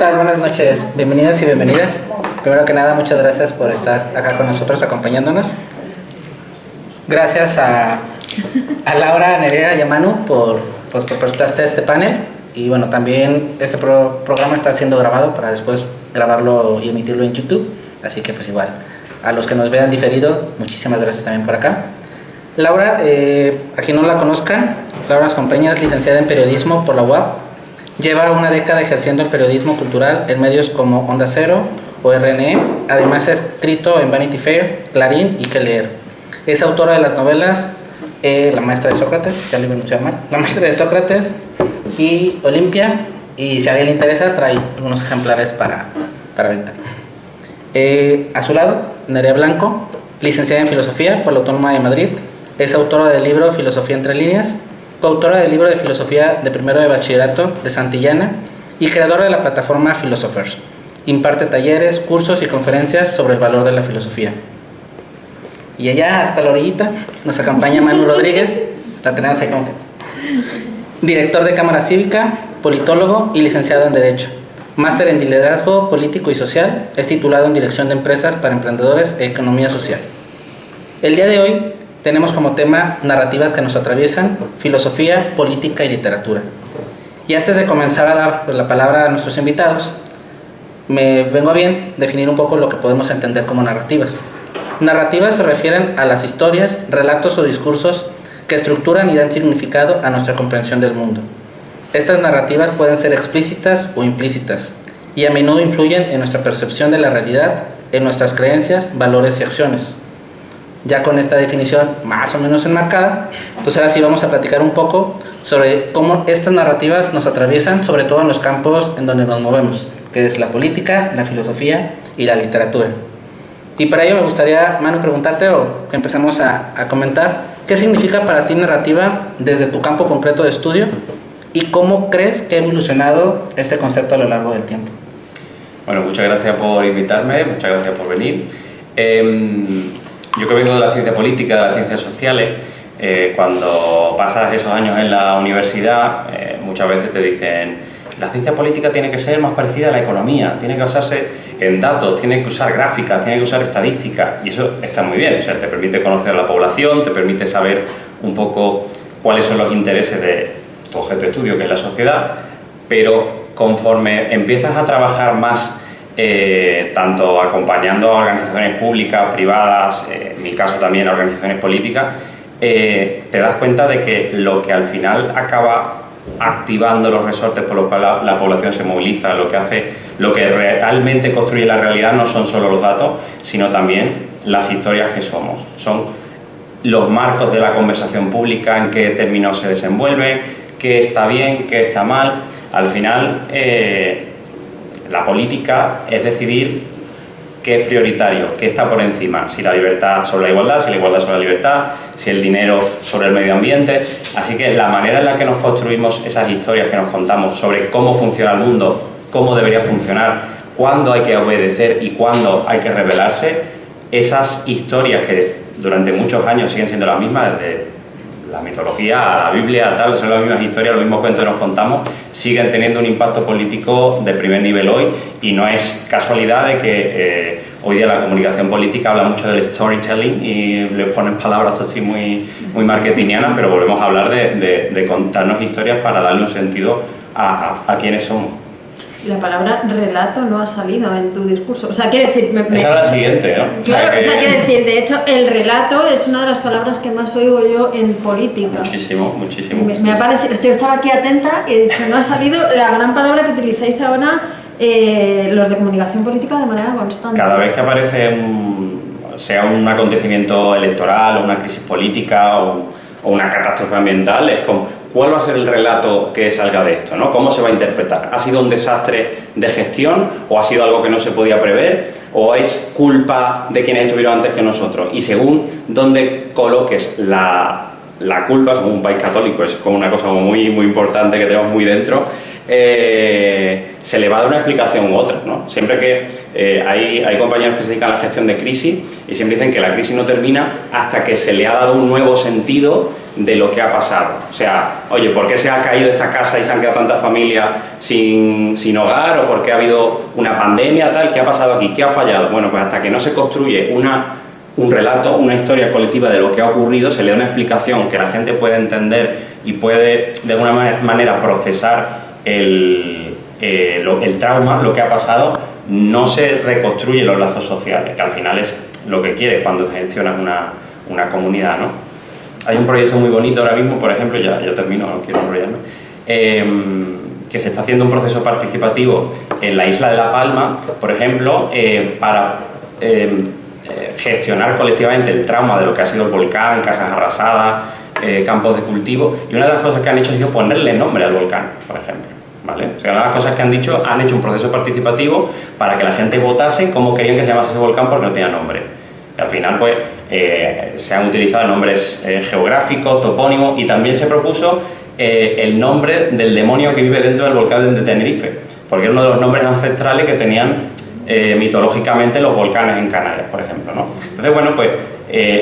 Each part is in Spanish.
tal? Buenas noches, bienvenidos y bienvenidas. Primero que nada, muchas gracias por estar acá con nosotros acompañándonos. Gracias a Laura, Nerea y a Manu por prestarse este panel. Y bueno, también este programa está siendo grabado para después grabarlo y emitirlo en YouTube. Así que pues igual, a los que nos vean diferido, muchísimas gracias también por acá. Laura, a quien no la conozca, Laura Escompeña es licenciada en periodismo por la UAP. Lleva una década ejerciendo el periodismo cultural en medios como Onda Cero o RNE. Además ha escrito en Vanity Fair, Clarín y Qué Leer. Es autora de las novelas La Maestra de Sócrates, ya lo iba a anunciar mal, La Maestra de Sócrates y Olimpia. Y si a alguien le interesa, trae algunos ejemplares para venta. A su lado, Nerea Blanco, licenciada en Filosofía por la Autónoma de Madrid. Es autora del libro Filosofía entre líneas, coautora del libro de Filosofía de primero de bachillerato de Santillana y creadora de la plataforma Philosophers. Imparte talleres, cursos y conferencias sobre el valor de la filosofía. Y allá, hasta la orillita, nos acompaña Manu Rodríguez, la tenemos ahí como que... Director de Cámara Cívica, politólogo y licenciado en Derecho. Máster en Liderazgo Político y Social, es titulado en Dirección de Empresas para Emprendedores e Economía Social. El día de hoy tenemos como tema narrativas que nos atraviesan, filosofía, política y literatura. Y antes de comenzar a dar la palabra a nuestros invitados, me vengo a bien definir un poco lo que podemos entender como narrativas. Narrativas se refieren a las historias, relatos o discursos que estructuran y dan significado a nuestra comprensión del mundo. Estas narrativas pueden ser explícitas o implícitas y a menudo influyen en nuestra percepción de la realidad, en nuestras creencias, valores y acciones. Ya con esta definición más o menos enmarcada, pues ahora sí vamos a platicar un poco sobre cómo estas narrativas nos atraviesan, sobre todo en los campos en donde nos movemos, que es la política, la filosofía y la literatura. Y para ello me gustaría, Manu, preguntarte o que empecemos a comentar qué significa para ti narrativa desde tu campo concreto de estudio y cómo crees que ha evolucionado este concepto a lo largo del tiempo. Bueno, muchas gracias por invitarme, muchas gracias por venir. Yo que vengo de la ciencia política, de las ciencias sociales, cuando pasas esos años en la universidad, muchas veces te dicen la ciencia política tiene que ser más parecida a la economía, tiene que basarse en datos, tiene que usar gráficas, tiene que usar estadística, y eso está muy bien, o sea, te permite conocer a la población, te permite saber un poco cuáles son los intereses de tu objeto de estudio, que es la sociedad, pero conforme empiezas a trabajar más tanto acompañando a organizaciones públicas, privadas, en mi caso también a organizaciones políticas, te das cuenta de que lo que al final acaba activando los resortes por los cuales la población se moviliza, lo que realmente construye la realidad no son solo los datos, sino también las historias que somos. Son los marcos de la conversación pública, en qué términos se desenvuelven, qué está bien, qué está mal. Al final, la política es decidir qué es prioritario, qué está por encima, si la libertad sobre la igualdad, si la igualdad sobre la libertad, si el dinero sobre el medio ambiente. Así que la manera en la que nos construimos esas historias que nos contamos sobre cómo funciona el mundo, cómo debería funcionar, cuándo hay que obedecer y cuándo hay que rebelarse, esas historias que durante muchos años siguen siendo las mismas, desde la mitología, a la Biblia, tal, son las mismas historias, los mismos cuentos que nos contamos, siguen teniendo un impacto político de primer nivel hoy, y no es casualidad de que hoy día la comunicación política habla mucho del storytelling y le ponen palabras así muy marketingianas, pero volvemos a hablar de contarnos historias para darle un sentido a quiénes somos. La palabra relato no ha salido en tu discurso. O sea, quiere decir... Esa es la siguiente, ¿no? Claro, o sea, quiere decir, de hecho, el relato es una de las palabras que más oigo yo en política. Muchísimo. Me ha parecido... Yo estaba aquí atenta y he dicho, no ha salido la gran palabra que utilizáis ahora los de comunicación política de manera constante. Cada vez que aparece sea un acontecimiento electoral o una crisis política o una catástrofe ambiental, es como... ¿Cuál va a ser el relato que salga de esto, ¿no? ¿Cómo se va a interpretar? ¿Ha sido un desastre de gestión o ha sido algo que no se podía prever o es culpa de quienes estuvieron antes que nosotros? Y según dónde coloques la culpa, somos un país católico, es como una cosa muy importante que tenemos muy dentro, se le va a dar una explicación u otra, ¿no? Siempre que hay compañeros que se dedican a la gestión de crisis y siempre dicen que la crisis no termina hasta que se le ha dado un nuevo sentido de lo que ha pasado. O sea, oye, ¿por qué se ha caído esta casa y se han quedado tantas familias sin hogar? ¿O por qué ha habido una pandemia tal? ¿Qué ha pasado aquí? ¿Qué ha fallado? Bueno, pues hasta que no se construye un relato, una historia colectiva de lo que ha ocurrido, se le da una explicación que la gente puede entender y puede de alguna manera procesar el trauma, lo que ha pasado, no se reconstruyen los lazos sociales, que al final es lo que quiere cuando se gestiona una comunidad, ¿no? Hay un proyecto muy bonito ahora mismo, por ejemplo, ya termino, no quiero enrollarme, que se está haciendo un proceso participativo en la isla de La Palma, por ejemplo, para gestionar colectivamente el trauma de lo que ha sido el volcán, casas arrasadas, campos de cultivo, y una de las cosas que han hecho ha sido ponerle nombre al volcán, por ejemplo. ¿Vale? O sea, una de las cosas que han hecho un proceso participativo para que la gente votase cómo querían que se llamase ese volcán porque no tenía nombre. Y al final, pues, se han utilizado nombres geográficos, topónimos, y también se propuso el nombre del demonio que vive dentro del volcán de Tenerife, porque era uno de los nombres ancestrales que tenían mitológicamente los volcanes en Canarias, por ejemplo, ¿no? Entonces, bueno, pues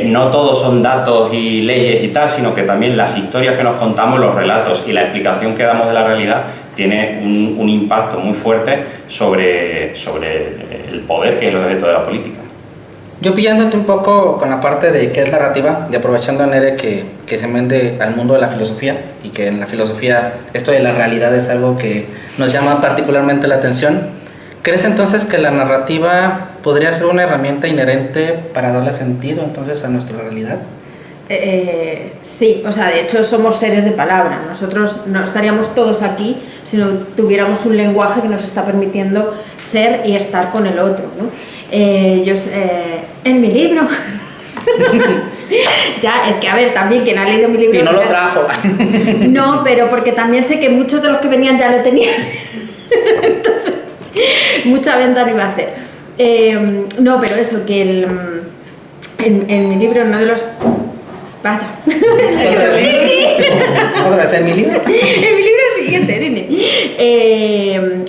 no todos son datos y leyes y tal, sino que también las historias que nos contamos, los relatos y la explicación que damos de la realidad tiene un impacto muy fuerte sobre el poder, que es el objeto de la política. Yo pillándote un poco con la parte de qué es narrativa, y aprovechando a Nere que se mete al mundo de la filosofía, y que en la filosofía esto de la realidad es algo que nos llama particularmente la atención, ¿crees entonces que la narrativa podría ser una herramienta inherente para darle sentido entonces a nuestra realidad? Sí, o sea, de hecho somos seres de palabra. Nosotros no estaríamos todos aquí si no tuviéramos un lenguaje que nos está permitiendo ser y estar con el otro, ¿no? En mi libro ya, es que a ver, también quien ha leído mi libro y no lo trajo. No, pero porque también sé que muchos de los que venían ya lo tenían. Entonces, mucha venta no iba a hacer. No, pero eso, que en mi libro, uno de los... Vaya. ¿Otra vez en mi libro? En mi libro siguiente, dime.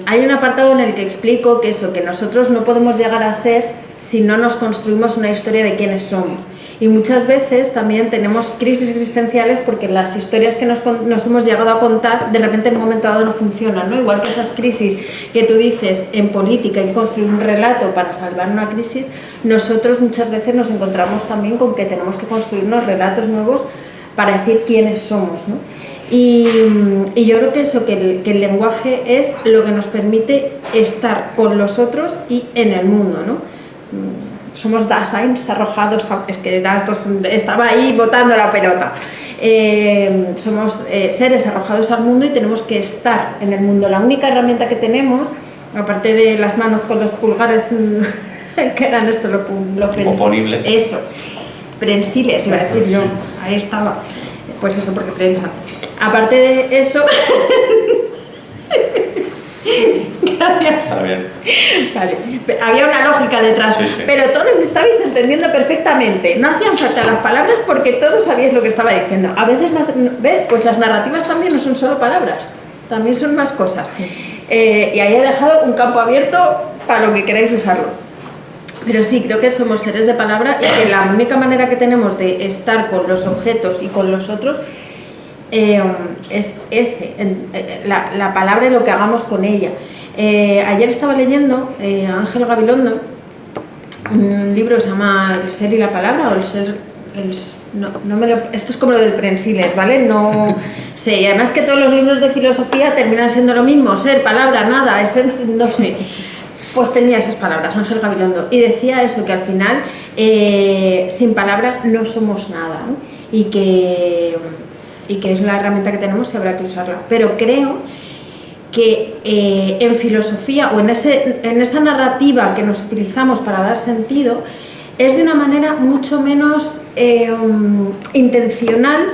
Hay un apartado en el que explico que nosotros no podemos llegar a ser si no nos construimos una historia de quiénes somos. Y muchas veces también tenemos crisis existenciales porque las historias que nos hemos llegado a contar de repente en un momento dado no funcionan, ¿no? Igual que esas crisis que tú dices en política, hay que construir un relato para salvar una crisis, nosotros muchas veces nos encontramos también con que tenemos que construirnos relatos nuevos para decir quiénes somos, ¿no? Y yo creo que que el lenguaje es lo que nos permite estar con los otros y en el mundo, ¿no? Somos Daseins arrojados, es que estaba ahí botando la pelota. Somos seres arrojados al mundo y tenemos que estar en el mundo. La única herramienta que tenemos, aparte de las manos con los pulgares, que eran esto, oponibles. Eso, prensiles, iba a decir yo, ahí estaba. Pues eso, porque prensan. Aparte de eso... Gracias. Está bien. Vale. Había una lógica detrás, sí. Pero todos me estabais entendiendo perfectamente. No hacían falta las palabras porque todos sabíais lo que estaba diciendo. A veces, ¿ves? Pues las narrativas también no son solo palabras, también son más cosas. Y ahí he dejado un campo abierto para lo que queráis usarlo. Pero sí, creo que somos seres de palabra y que la única manera que tenemos de estar con los objetos y con los otros es la palabra y lo que hagamos con ella. Ayer estaba leyendo a Ángel Gabilondo un libro que se llama El ser y la palabra, o el ser... esto es como lo del prensiles, ¿vale? No sé, y además que todos los libros de filosofía terminan siendo lo mismo, ser, palabra, nada, esencia, no sé. Pues tenía esas palabras, Ángel Gabilondo, y decía eso, que al final sin palabra no somos nada, ¿no? Y que es la herramienta que tenemos y habrá que usarla. Pero creo que en filosofía o en esa narrativa que nos utilizamos para dar sentido es de una manera mucho menos intencional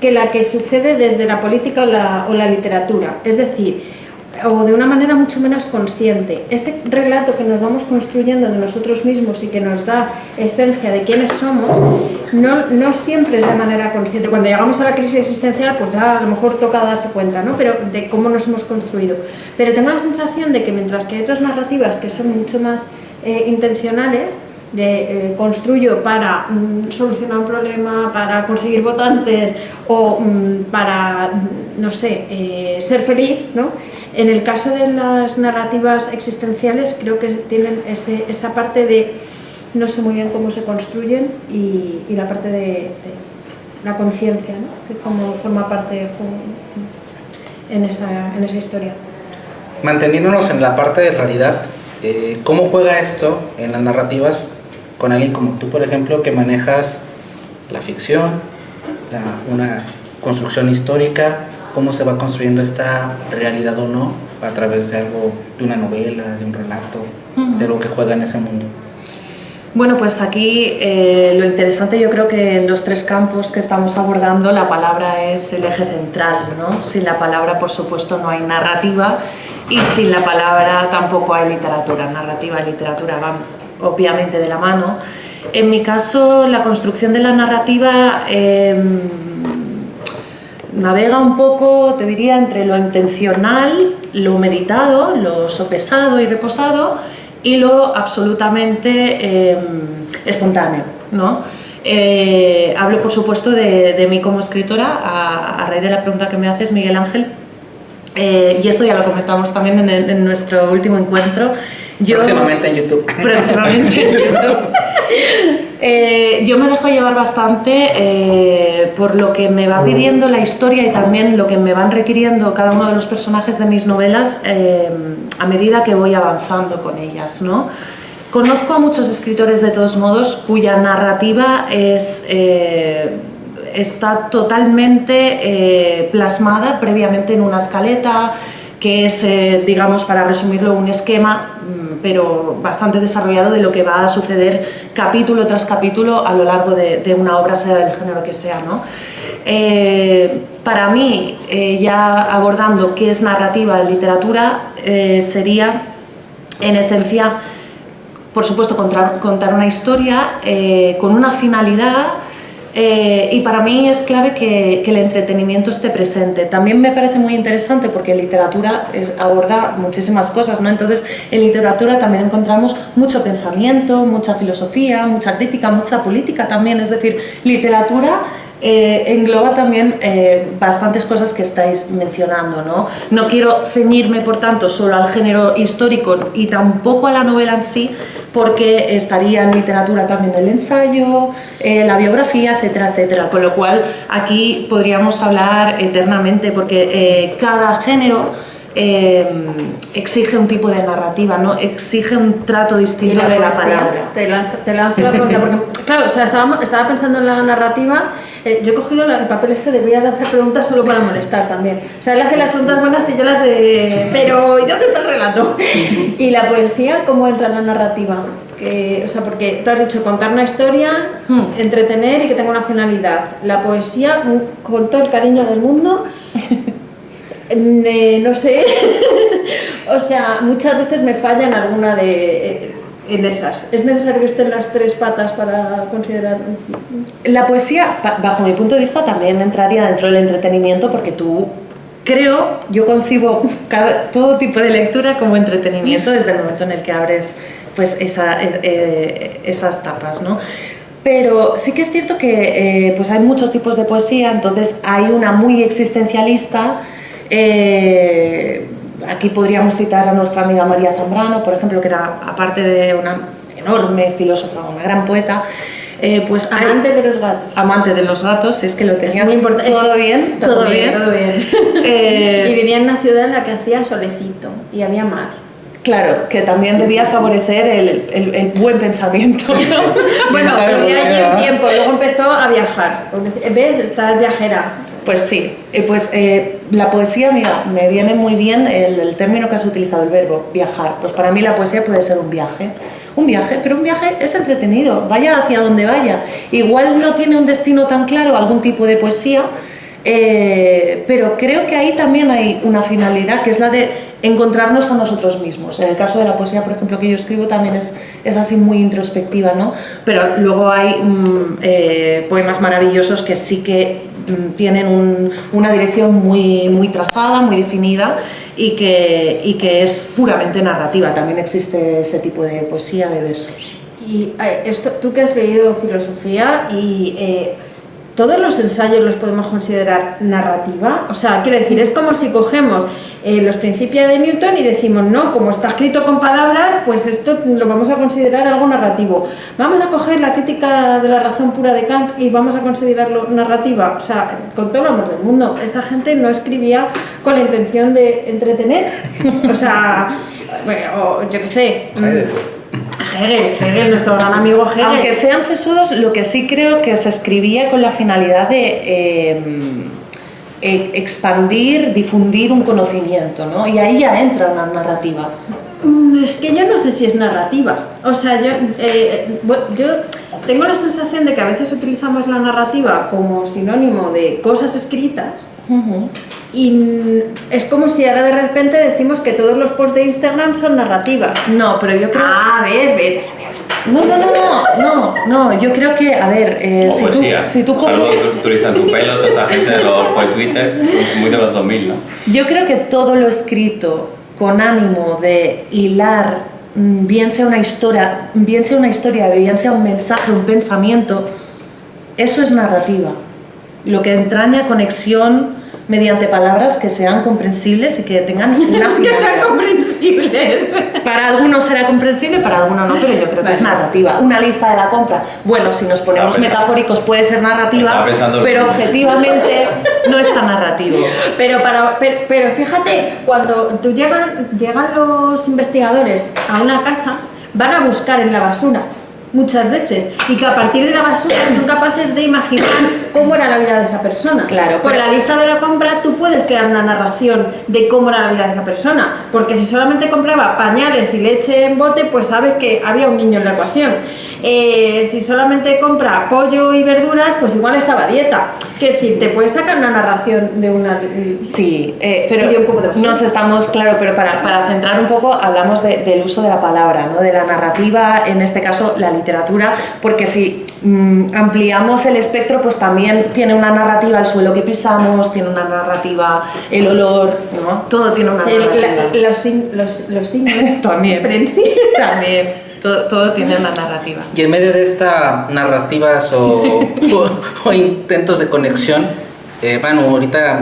que la que sucede desde la política o la literatura. Es decir, o de una manera mucho menos consciente. Ese relato que nos vamos construyendo de nosotros mismos y que nos da esencia de quiénes somos, no siempre es de manera consciente. Cuando llegamos a la crisis existencial, pues ya a lo mejor toca darse cuenta, ¿no? Pero de cómo nos hemos construido. Pero tengo la sensación de que mientras que hay otras narrativas que son mucho más intencionales, construyo para solucionar un problema, para conseguir votantes o para, no sé, ser feliz, ¿no? En el caso de las narrativas existenciales creo que tienen esa parte de no sé muy bien cómo se construyen y la parte de la conciencia, ¿no? Que como forma parte en esa historia. Manteniéndonos en la parte de realidad, ¿cómo juega esto en las narrativas con alguien como tú, por ejemplo, que manejas la ficción, una construcción histórica? ¿Cómo se va construyendo esta realidad o no a través de algo, de una novela, de un relato, de lo que juega en ese mundo? Bueno, pues aquí lo interesante, yo creo que en los tres campos que estamos abordando la palabra es el eje central, ¿no? Sin la palabra, por supuesto, no hay narrativa y sin la palabra tampoco hay literatura. Narrativa y literatura van obviamente de la mano. En mi caso, la construcción de la narrativa navega un poco, te diría, entre lo intencional, lo meditado, lo sopesado y reposado, y lo absolutamente espontáneo, ¿no? Hablo, por supuesto, de mí como escritora, a raíz de la pregunta que me haces, Miguel Ángel, y esto ya lo comentamos también en nuestro último encuentro. Próximamente en YouTube. Próximamente en YouTube. Yo me dejo llevar bastante por lo que me va pidiendo la historia y también lo que me van requiriendo cada uno de los personajes de mis novelas a medida que voy avanzando con ellas, ¿no? Conozco a muchos escritores, de todos modos, cuya narrativa está totalmente plasmada previamente en una escaleta, que es, digamos, para resumirlo, un esquema, pero bastante desarrollado de lo que va a suceder capítulo tras capítulo a lo largo de una obra, sea del género que sea, ¿no? Para mí, ya abordando qué es narrativa en literatura, sería, en esencia, por supuesto, contar una historia con una finalidad. Y para mí es clave que el entretenimiento esté presente. También me parece muy interesante porque en literatura aborda muchísimas cosas, ¿no? Entonces, en literatura también encontramos mucho pensamiento, mucha filosofía, mucha crítica, mucha política también. Es decir, literatura engloba también bastantes cosas que estáis mencionando, ¿no? No quiero ceñirme, por tanto, solo al género histórico y tampoco a la novela en sí, porque estaría en literatura también el ensayo, la biografía, etcétera, etcétera. Con lo cual, aquí podríamos hablar eternamente, porque cada género exige un tipo de narrativa, ¿no? Exige un trato distinto de la palabra. Te lanzo la pregunta, porque, claro, o sea, estaba pensando en la narrativa. Yo he cogido el papel de voy a lanzar preguntas solo para molestar también. O sea, él hace las preguntas buenas y yo las de... Pero, ¿y dónde está el relato? ¿Y la poesía cómo entra en la narrativa? O sea, porque tú has dicho contar una historia, entretener y que tenga una finalidad. La poesía, con todo el cariño del mundo... no sé, o sea, muchas veces me falla en alguna en esas. ¿Es necesario que estén las tres patas para considerar? La poesía, bajo mi punto de vista, también entraría dentro del entretenimiento, porque yo concibo todo tipo de lectura como entretenimiento desde el momento en el que abres pues esas tapas, ¿no? Pero sí que es cierto que pues hay muchos tipos de poesía, entonces hay una muy existencialista. Aquí podríamos citar a nuestra amiga María Zambrano, por ejemplo, que era, aparte de una enorme filósofa, una gran poeta, pues amante de los gatos. Amante de los gatos, es que lo tenía muy importante. Todo bien. Y vivía en una ciudad en la que hacía solecito y había mar. Claro, que también debía favorecer el buen pensamiento, ¿no? Bueno, vivía allí un tiempo, luego empezó a viajar. ¿Ves? Está viajera. Pues sí, la poesía, mira, me viene muy bien el término que has utilizado, el verbo, viajar. Pues para mí la poesía puede ser un viaje, pero un viaje es entretenido, vaya hacia donde vaya. Igual no tiene un destino tan claro algún tipo de poesía, pero creo que ahí también hay una finalidad, que es la de encontrarnos a nosotros mismos. En el caso de la poesía, por ejemplo, que yo escribo, también es así muy introspectiva, ¿no? Pero luego hay poemas maravillosos que sí que tienen una dirección muy trazada, muy definida y que es puramente narrativa. También existe ese tipo de poesía, de versos. esto, tú que has leído filosofía y todos los ensayos los podemos considerar narrativa, o sea, quiero decir, es como si cogemos los principios de Newton y decimos, no, como está escrito con palabras, pues esto lo vamos a considerar algo narrativo. Vamos a coger la crítica de la razón pura de Kant y vamos a considerarlo narrativa. O sea, con todo el amor del mundo, esa gente no escribía con la intención de entretener. O sea, o yo qué sé. Hegel, nuestro gran amigo Hegel. Aunque sean sesudos, lo que sí creo que se escribía con la finalidad de expandir, difundir un conocimiento, ¿no? Y ahí ya entra una narrativa. Es que yo no sé si es narrativa. O sea, yo tengo la sensación de que a veces utilizamos la narrativa como sinónimo de cosas escritas. Y es como si ahora de repente decimos que todos los posts de Instagram son narrativas. No, pero yo creo... ves. No, yo creo que, a ver, si tú coges... Algo turista en tu pelo, toda esta gente por Twitter, muy de los 2000, ¿no? Yo creo que todo lo escrito con ánimo de hilar, bien sea una historia, bien sea un mensaje, un pensamiento, eso es narrativa. Lo que entraña conexión mediante palabras que sean comprensibles y que tengan una finalidad. Que sean comprensibles. Para algunos será comprensible, para algunos no, pero yo creo que es narrativa. Una lista de la compra, bueno, si nos ponemos metafóricos puede ser narrativa, pero objetivamente no es tan narrativo. Pero fíjate, cuando llegan los investigadores a una casa, van a buscar en la basura muchas veces, y que a partir de la basura son capaces de imaginar cómo era la vida de esa persona. Claro, con la lista de la compra tú puedes crear una narración de cómo era la vida de esa persona, porque si solamente compraba pañales y leche en bote, pues sabes que había un niño en la ecuación. Si solamente compra pollo y verduras, pues igual estaba a dieta. Quiero decir, te puedes sacar una narración de una... Sí, pero de un cubo de basura. nos estamos, claro, pero para centrar un poco, hablamos del uso de la palabra, ¿no? De la narrativa, en este caso la literatura, porque si ampliamos el espectro, pues también tiene una narrativa el suelo que pisamos, tiene una narrativa el olor, ¿no? Todo tiene una narrativa. Los signos también. También. Todo tiene una narrativa. Y en medio de estas narrativas o intentos de conexión, ahorita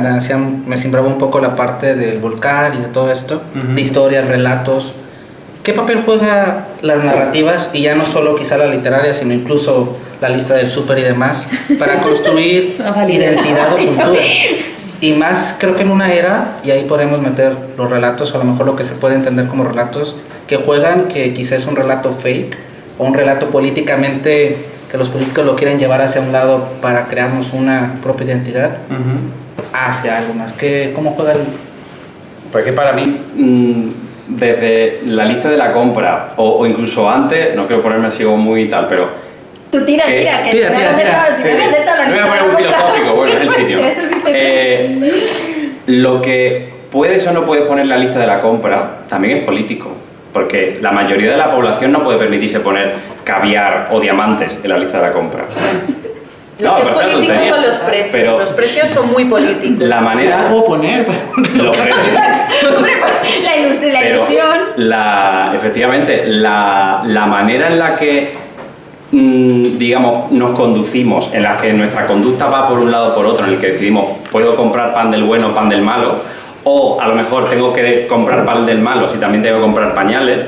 me simbraba un poco la parte del volcán y de todo esto, de historias, relatos. ¿Qué papel juegan las narrativas, y ya no solo quizá la literaria, sino incluso la lista del súper y demás, para construir identidad o cultura? Y más creo que en una era, y ahí podemos meter los relatos, o a lo mejor lo que se puede entender como relatos, que juegan, que quizás es un relato fake, o un relato políticamente, que los políticos lo quieren llevar hacia un lado para crearnos una propia identidad, hacia algo más. ¿Cómo juega el...? Pues que para mí, desde la lista de la compra, o incluso antes, no quiero ponerme así muy tal, pero... Tú tira, que tira. Si no aceptas la no voy lista a poner un filosófico, bueno, es el sitio. Lo que puedes o no puedes poner en la lista de la compra también es político, porque la mayoría de la población no puede permitirse poner caviar o diamantes en la lista de la compra. Lo que es político son los precios, pero los precios son muy políticos. La manera... ¿Qué puedo poner? Los precios. La ilusión. Efectivamente, la manera en la que digamos, nos conducimos, en la que nuestra conducta va por un lado o por otro, en el que decidimos, puedo comprar pan del bueno o pan del malo, o a lo mejor tengo que comprar pan del malo si también tengo que comprar pañales.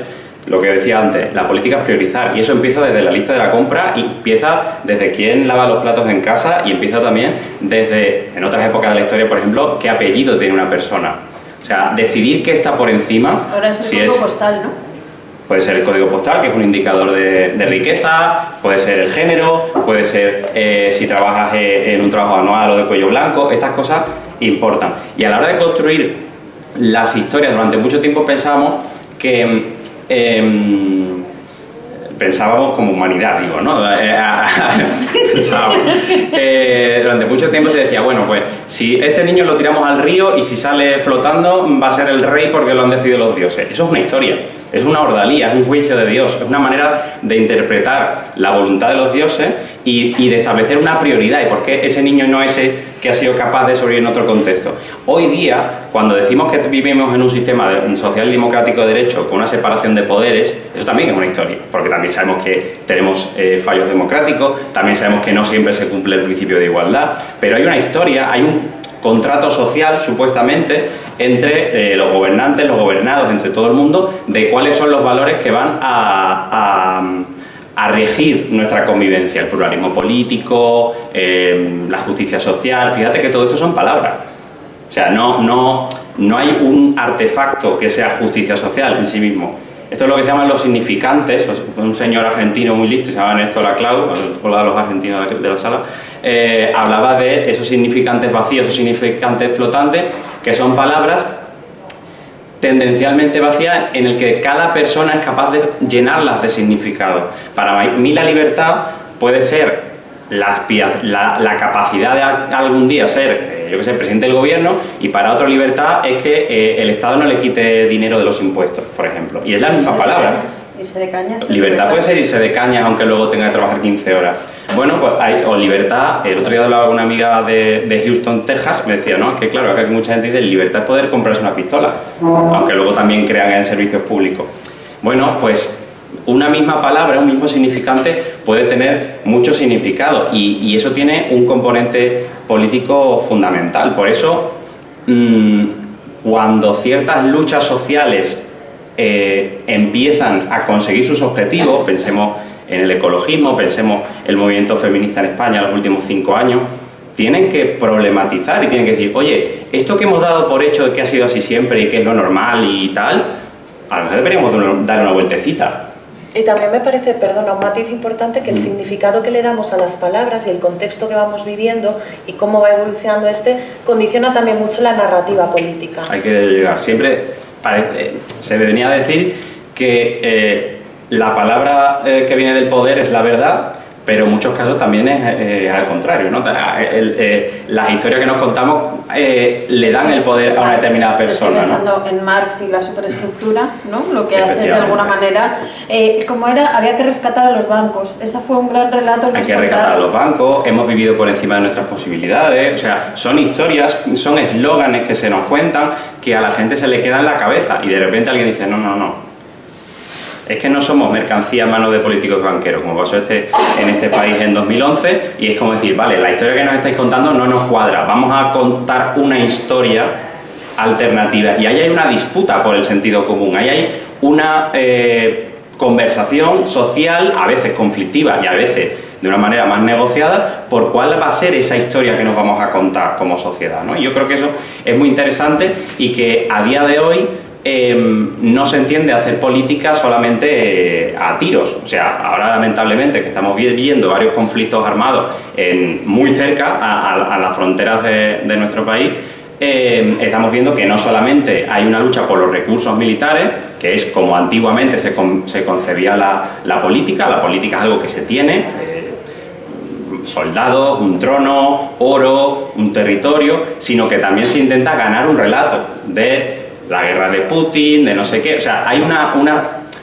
Lo que decía antes, la política es priorizar, y eso empieza desde la lista de la compra, y empieza desde quién lava los platos en casa, y empieza también desde, en otras épocas de la historia, por ejemplo, qué apellido tiene una persona. O sea, decidir qué está por encima. Ahora es el código postal, ¿no? Puede ser el código postal, que es un indicador de riqueza, puede ser el género, puede ser si trabajas en un trabajo anual o de cuello blanco. Estas cosas importan. Y a la hora de construir las historias, durante mucho tiempo pensábamos pensábamos como humanidad, digo, ¿no? Durante mucho tiempo se decía, bueno, pues si este niño lo tiramos al río y si sale flotando va a ser el rey porque lo han decidido los dioses. Eso es una historia. Es una ordalía, es un juicio de Dios, es una manera de interpretar la voluntad de los dioses y de establecer una prioridad. ¿Y por qué ese niño no ese que ha sido capaz de sobrevivir en otro contexto? Hoy día, cuando decimos que vivimos en un sistema social y democrático de derecho con una separación de poderes, eso también es una historia, porque también sabemos que tenemos fallos democráticos, también sabemos que no siempre se cumple el principio de igualdad, pero hay una historia, hay un contrato social, supuestamente, entre los gobernantes, los gobernados, entre todo el mundo, de cuáles son los valores que van a regir nuestra convivencia, el pluralismo político, la justicia social. Fíjate que todo esto son palabras. O sea, no hay un artefacto que sea justicia social en sí mismo. Esto es lo que se llaman los significantes. Un señor argentino muy listo, se llama Néstor Laclau, hola a los argentinos de la sala, hablaba de esos significantes vacíos, esos significantes flotantes, que son palabras tendencialmente vacías en el que cada persona es capaz de llenarlas de significado. Para mí la libertad puede ser la capacidad de algún día ser, yo que sé, presidente del gobierno, y para otro libertad es que el Estado no le quite dinero de los impuestos, por ejemplo. Y es la misma palabra. Irse de cañas. Libertad puede ser irse de cañas aunque luego tenga que trabajar 15 horas. Bueno, pues o libertad, el otro día hablaba con una amiga de Houston, Texas, me decía, no, es que claro, acá mucha gente dice libertad es poder comprarse una pistola, aunque luego también crean en servicios públicos. Bueno, pues una misma palabra, un mismo significante puede tener mucho significado y eso tiene un componente político fundamental. Por eso, cuando ciertas luchas sociales empiezan a conseguir sus objetivos, pensemos en el ecologismo, pensemos en el movimiento feminista en España en los últimos 5 años, tienen que problematizar y tienen que decir, oye, esto que hemos dado por hecho de que ha sido así siempre y que es lo normal y tal, a lo mejor deberíamos dar una vueltecita. Y también me parece, perdona, un matiz importante, que el significado que le damos a las palabras y el contexto que vamos viviendo y cómo va evolucionando condiciona también mucho la narrativa política. Hay que llegar. Siempre se venía a decir que la palabra que viene del poder es la verdad, pero en muchos casos también es al contrario, ¿no? Las historias que nos contamos le dan el poder a una determinada persona. Estoy pensando, ¿no?, en Marx y la superestructura, ¿no? Lo que hace es de alguna manera, como era, había que rescatar a los bancos. Ese fue un gran relato. Hay que rescatar a los bancos, hemos vivido por encima de nuestras posibilidades, o sea, son historias, son eslóganes que se nos cuentan que a la gente se le queda en la cabeza y de repente alguien dice, no. Es que no somos mercancía a mano de políticos y banqueros, como pasó en este país en 2011, y es como decir, vale, la historia que nos estáis contando no nos cuadra, vamos a contar una historia alternativa. Y ahí hay una disputa por el sentido común, ahí hay una conversación social, a veces conflictiva y a veces de una manera más negociada, por cuál va a ser esa historia que nos vamos a contar como sociedad, ¿no? Y yo creo que eso es muy interesante y que a día de hoy no se entiende hacer política solamente a tiros. O sea, ahora lamentablemente que estamos viendo varios conflictos armados muy cerca a las fronteras de nuestro país, estamos viendo que no solamente hay una lucha por los recursos militares, que es como antiguamente se concebía la política es algo que se tiene, soldados, un trono, oro, un territorio, sino que también se intenta ganar un relato de la guerra de Putin, de no sé qué. O sea, hay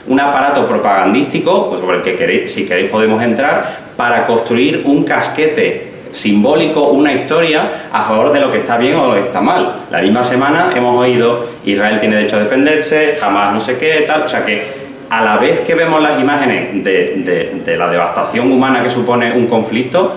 un aparato propagandístico, pues sobre el que si queréis podemos entrar, para construir un casquete simbólico, una historia a favor de lo que está bien o lo que está mal. La misma semana hemos oído Israel tiene derecho a defenderse, Hamás no sé qué, tal. O sea que a la vez que vemos las imágenes de la devastación humana que supone un conflicto,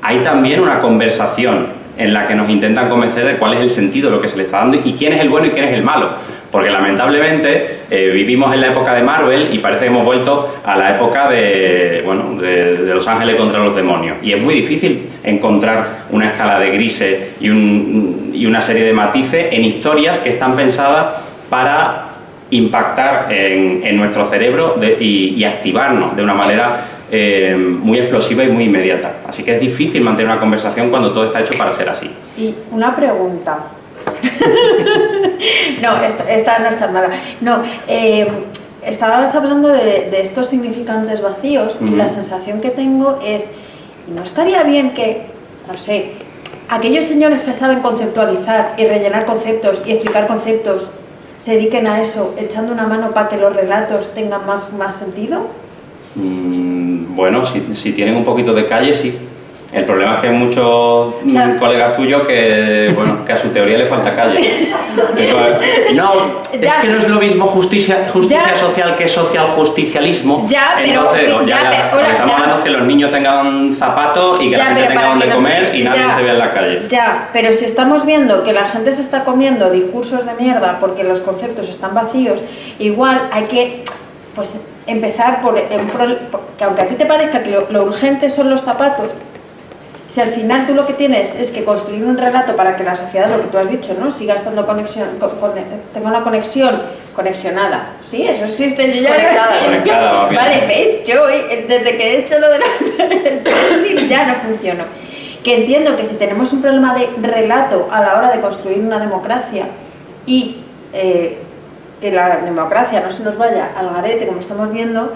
hay también una conversación en la que nos intentan convencer de cuál es el sentido de lo que se le está dando y quién es el bueno y quién es el malo. Porque lamentablemente vivimos en la época de Marvel y parece que hemos vuelto a la época de Los Ángeles contra los demonios. Y es muy difícil encontrar una escala de grises y una serie de matices en historias que están pensadas para impactar en nuestro cerebro y activarnos de una manera muy explosiva y muy inmediata. Así que es difícil mantener una conversación cuando todo está hecho para ser así. Y una pregunta. No, esta no está nada. No, estabas hablando de estos significantes vacíos y la sensación que tengo es, ¿no estaría bien que, no sé, aquellos señores que saben conceptualizar y rellenar conceptos y explicar conceptos se dediquen a eso, echando una mano para que los relatos tengan más sentido? Bueno, si tienen un poquito de calle, sí. El problema es que hay muchos colegas tuyos que a su teoría le falta calle. No, es que no es lo mismo justicia social que social justicialismo. Estamos hablando que los niños tengan zapatos y que la gente tenga donde comer y nadie se vea en la calle. Ya, pero si estamos viendo que la gente se está comiendo discursos de mierda porque los conceptos están vacíos, igual hay que empezar por que aunque a ti te parezca que lo urgente son los zapatos, si al final tú lo que tienes es que construir un relato para que la sociedad, lo que tú has dicho, ¿no?, siga estando tenga una conexión conexionada. Sí, eso existe. Yo ya conectada, vale, ¿veis? Yo desde que he hecho lo de la ya no funciono. Que entiendo que si tenemos un problema de relato a la hora de construir una democracia y que la democracia no se nos vaya al garete como estamos viendo,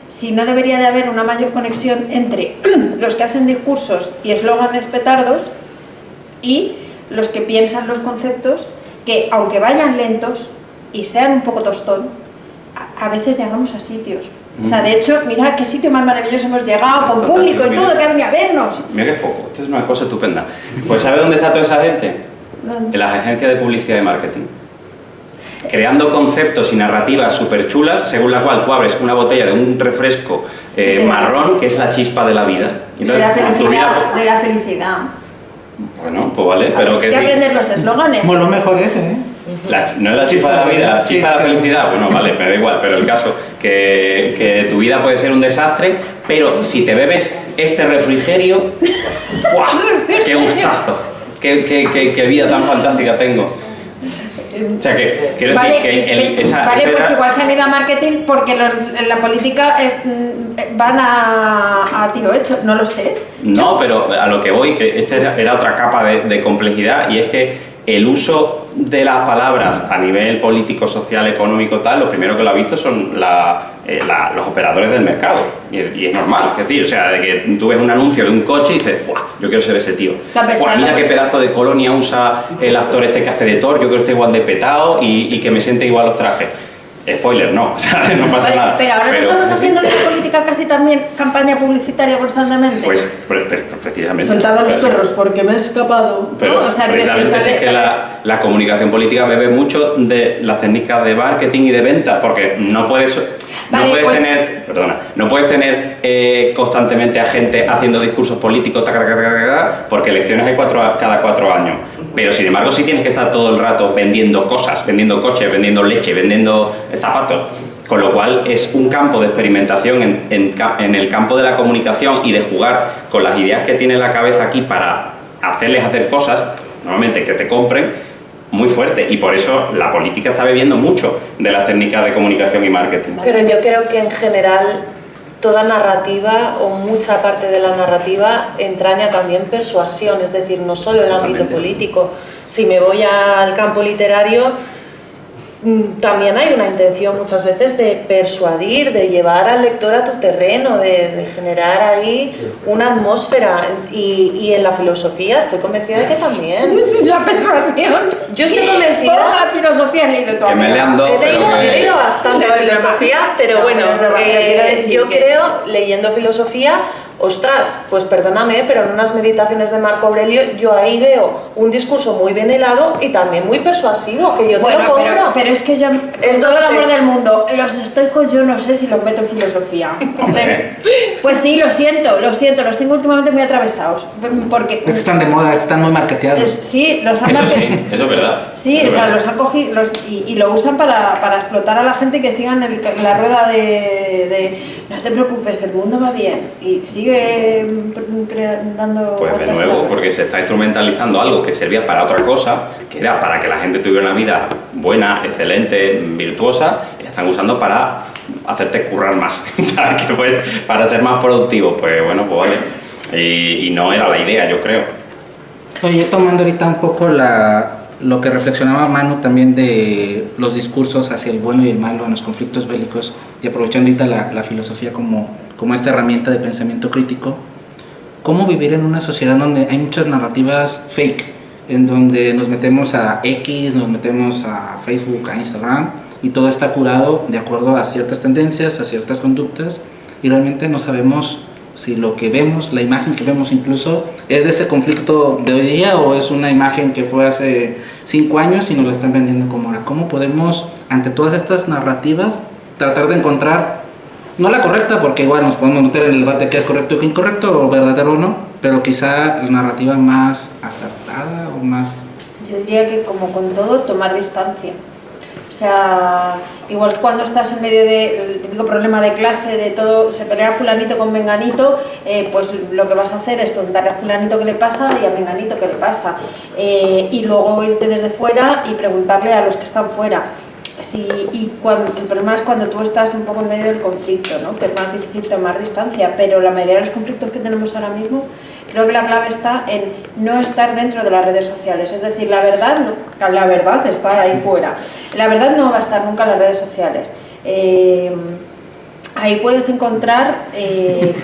si no debería de haber una mayor conexión entre los que hacen discursos y eslóganes petardos y los que piensan los conceptos, que aunque vayan lentos y sean un poco tostón, a veces llegamos a sitios. O sea, de hecho, mira qué sitio más maravilloso hemos llegado, con público y todo, que ha venido a vernos. Mira qué foco, esto es una cosa estupenda. Pues ¿sabe dónde está toda esa gente? En las agencias de publicidad y marketing. Creando conceptos y narrativas súper chulas, según la cual tú abres una botella de un refresco marrón, que es la chispa de la vida. Entonces, de la felicidad. Bueno, pues vale, pero que aprender los eslóganes. Bueno, lo mejor ese, ¿eh? No es la chispa de la vida, la chispa de la felicidad. Bueno, vale, me da igual, pero el caso que tu vida puede ser un desastre, pero si te bebes este refrigerio, ¡buah! ¡Qué gustazo! ¡Qué vida tan fantástica tengo! O sea, quiero decir que pues igual se han ido a marketing porque en la política van a tiro hecho, no lo sé. No, pero a lo que voy, que esta era otra capa de complejidad, y es que el uso de las palabras a nivel político, social, económico, tal, lo primero que lo ha visto son los operadores del mercado, y es normal, es decir, o sea, de que tú ves un anuncio de un coche y dices, ¡buah! Yo quiero ser ese tío. Mira qué pedazo de colonia usa el actor este que hace de Thor, yo quiero estar igual de petado y que me siente igual los trajes. Spoiler, no, ¿sabes? No pasa nada. Pero ahora no estamos haciendo de política casi también campaña publicitaria constantemente. Pues precisamente. Soltad a los perros porque me he escapado. Pero ¿no? O sea, precisamente es que la comunicación política bebe mucho de las técnicas de marketing y de venta, porque no puedes tener constantemente a gente haciendo discursos políticos porque elecciones hay cada 4 años. Pero sin embargo sí tienes que estar todo el rato vendiendo cosas, vendiendo coches, vendiendo leche, vendiendo zapatos. Con lo cual es un campo de experimentación en el campo de la comunicación y de jugar con las ideas que tiene en la cabeza aquí para hacerles hacer cosas, normalmente que te compren, muy fuerte. Y por eso la política está bebiendo mucho de las técnicas de comunicación y marketing. Pero yo creo que en general toda narrativa o mucha parte de la narrativa entraña también persuasión, es decir, no solo el ámbito político. Si me voy al campo literario, también hay una intención muchas veces de persuadir, de llevar al lector a tu terreno, de generar ahí una atmósfera. Y en la filosofía estoy convencida de que también. La persuasión. Yo estoy convencida. Poca filosofía has leído tú. He leído bastante filosofía, pero bueno, yo creo, leyendo filosofía, ostras, pues perdóname, pero en unas meditaciones de Marco Aurelio yo ahí veo un discurso muy bien hilado y también muy persuasivo, que yo te lo compro. Pero es que yo, con todo el amor del mundo, los estoicos yo no sé si los meto en filosofía. Pues sí, lo siento, los tengo últimamente muy atravesados. Porque están de moda, están muy marketeados. Sí, los han marketeado. Sí, eso es verdad. Sí, o sea, los han cogido y lo usan para explotar a la gente, que sigan la rueda de no te preocupes, el mundo va bien. Y sigue dando pues de nuevo, porque se está instrumentalizando algo que servía para otra cosa, que era para que la gente tuviera una vida buena, excelente, virtuosa, y la están usando para hacerte currar más, ¿sabes? Que pues, para ser más productivo. Pues bueno, pues vale. Y no era la idea, yo creo. Oye, tomando ahorita un poco lo que reflexionaba Manu también de los discursos hacia el bueno y el malo en los conflictos bélicos, y aprovechando ahorita la filosofía como esta herramienta de pensamiento crítico, ¿cómo vivir en una sociedad donde hay muchas narrativas fake? en donde nos metemos a X, nos metemos a Facebook, a Instagram, y todo está curado de acuerdo a ciertas tendencias, a ciertas conductas, y realmente no sabemos si lo que vemos, la imagen que vemos incluso, es de ese conflicto de hoy día o es una imagen que fue hace 5 años y nos la están vendiendo como ahora. ¿Cómo podemos, ante todas estas narrativas, tratar de encontrar, no la correcta, porque igual nos podemos meter en el debate qué es correcto y qué incorrecto, o verdadero o no, pero quizá la narrativa más acertada o más... Yo diría que, como con todo, tomar distancia. O sea, igual que cuando estás en medio del típico problema de clase, de todo, se pelea fulanito con menganito, pues lo que vas a hacer es preguntarle a fulanito qué le pasa y a menganito qué le pasa. Y luego irte desde fuera y preguntarle a los que están fuera. Sí, y el problema es cuando tú estás un poco en medio del conflicto, ¿no? Que es más difícil tomar distancia, pero la mayoría de los conflictos que tenemos ahora mismo, creo que la clave está en no estar dentro de las redes sociales. Es decir, la verdad está ahí fuera. La verdad no va a estar nunca en las redes sociales. Ahí puedes encontrar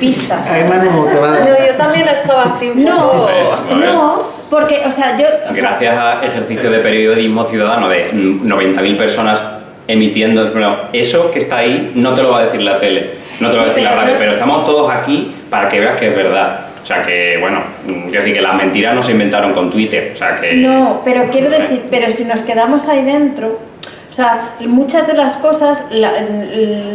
pistas. Ay, Manu, te va a dar. No, yo también estaba así un poco... No, porque, o sea, Gracias a ejercicio de periodismo ciudadano de 90.000 personas emitiendo, bueno, eso que está ahí no te lo va a decir la tele, no te lo va a decir la radio, pero estamos todos aquí para que veas que es verdad. O sea que, bueno, quiero decir que las mentiras no se inventaron con Twitter, o sea que... No, pero quiero decir, pero si nos quedamos ahí dentro, o sea, muchas de las cosas,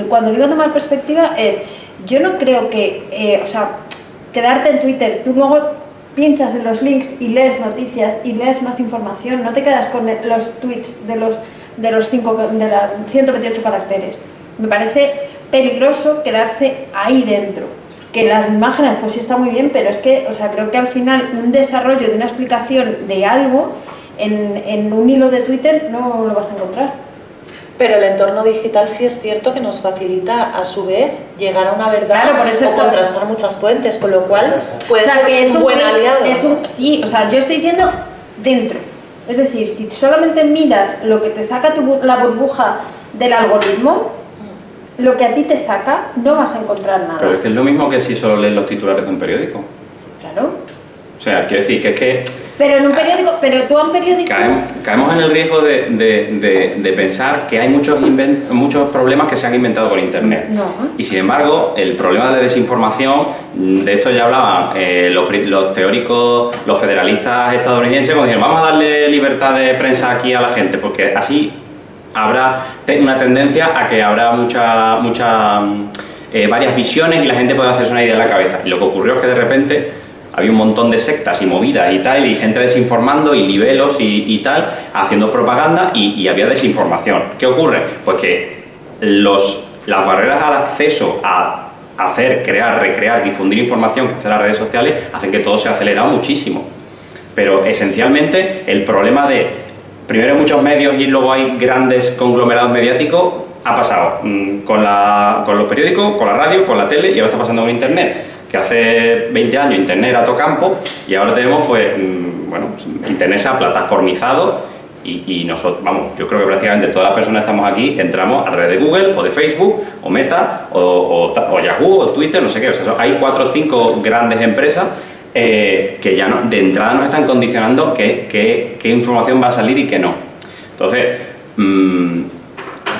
cuando digo tomar perspectiva es, yo no creo que, o sea, quedarte en Twitter, tú luego pinchas en los links y lees noticias y lees más información, no te quedas con los tweets de las 128 caracteres. Me parece peligroso quedarse ahí dentro. Que las imágenes pues sí está muy bien, pero es que, o sea, creo que al final un desarrollo de una explicación de algo en un hilo de Twitter no lo vas a encontrar. Pero el entorno digital sí es cierto que nos facilita a su vez llegar a una verdad, claro, por eso o contrastar muchas fuentes, con lo cual puede ser que es un buen aliado. Sí, o sea, yo estoy diciendo dentro. Es decir, si solamente miras lo que te saca la burbuja del algoritmo, lo que a ti te saca, no vas a encontrar nada. Pero es que es lo mismo que si solo lees los titulares de un periódico. Claro. O sea, quiero decir que es que... Pero en un periódico, pero tú a un periódico... Caemos en el riesgo de pensar que hay muchos problemas que se han inventado con Internet. No. Y sin embargo, el problema de la desinformación, de esto ya hablaban los teóricos, los federalistas estadounidenses, cuando dijeron, vamos a darle libertad de prensa aquí a la gente, porque así habrá una tendencia a que habrá varias visiones y la gente puede hacerse una idea en la cabeza. Y lo que ocurrió es que de repente había un montón de sectas y movidas y tal, y gente desinformando, y libelos y tal, haciendo propaganda, y había desinformación. ¿Qué ocurre? Pues que las barreras al acceso a hacer, crear, recrear, difundir información que hacen las redes sociales hacen que todo se acelera muchísimo. Pero esencialmente el problema de, primero hay muchos medios y luego hay grandes conglomerados mediáticos, ha pasado con los periódicos, con la radio, con la tele, y ahora está pasando con Internet. Que hace 20 años Internet era todo campo y ahora tenemos, pues, bueno, Internet se ha plataformizado y nosotros, vamos, yo creo que prácticamente todas las personas que estamos aquí entramos a través de Google o de Facebook o Meta o Yahoo o Twitter, no sé qué, o sea, hay 4 o 5 grandes empresas que ya de entrada nos están condicionando qué información va a salir y qué no. Entonces,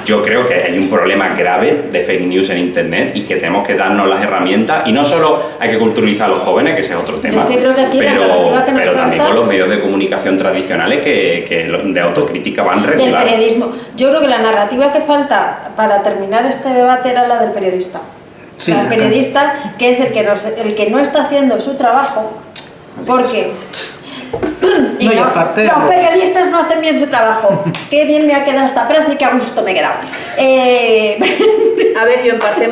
yo creo que hay un problema grave de fake news en Internet y que tenemos que darnos las herramientas, y no solo hay que culturizar a los jóvenes, que ese es otro tema, es que creo que aquí pero, la narrativa que nos pero también falta, con los medios de comunicación tradicionales que de autocrítica van regular. Del periodismo. Yo creo que la narrativa que falta para terminar este debate era la del periodista. Sí, el periodista, que es el que no está haciendo su trabajo, porque... No, y aparte, los periodistas no hacen bien su trabajo. Qué bien me ha quedado esta frase y qué a gusto me he quedado. A ver, yo en parte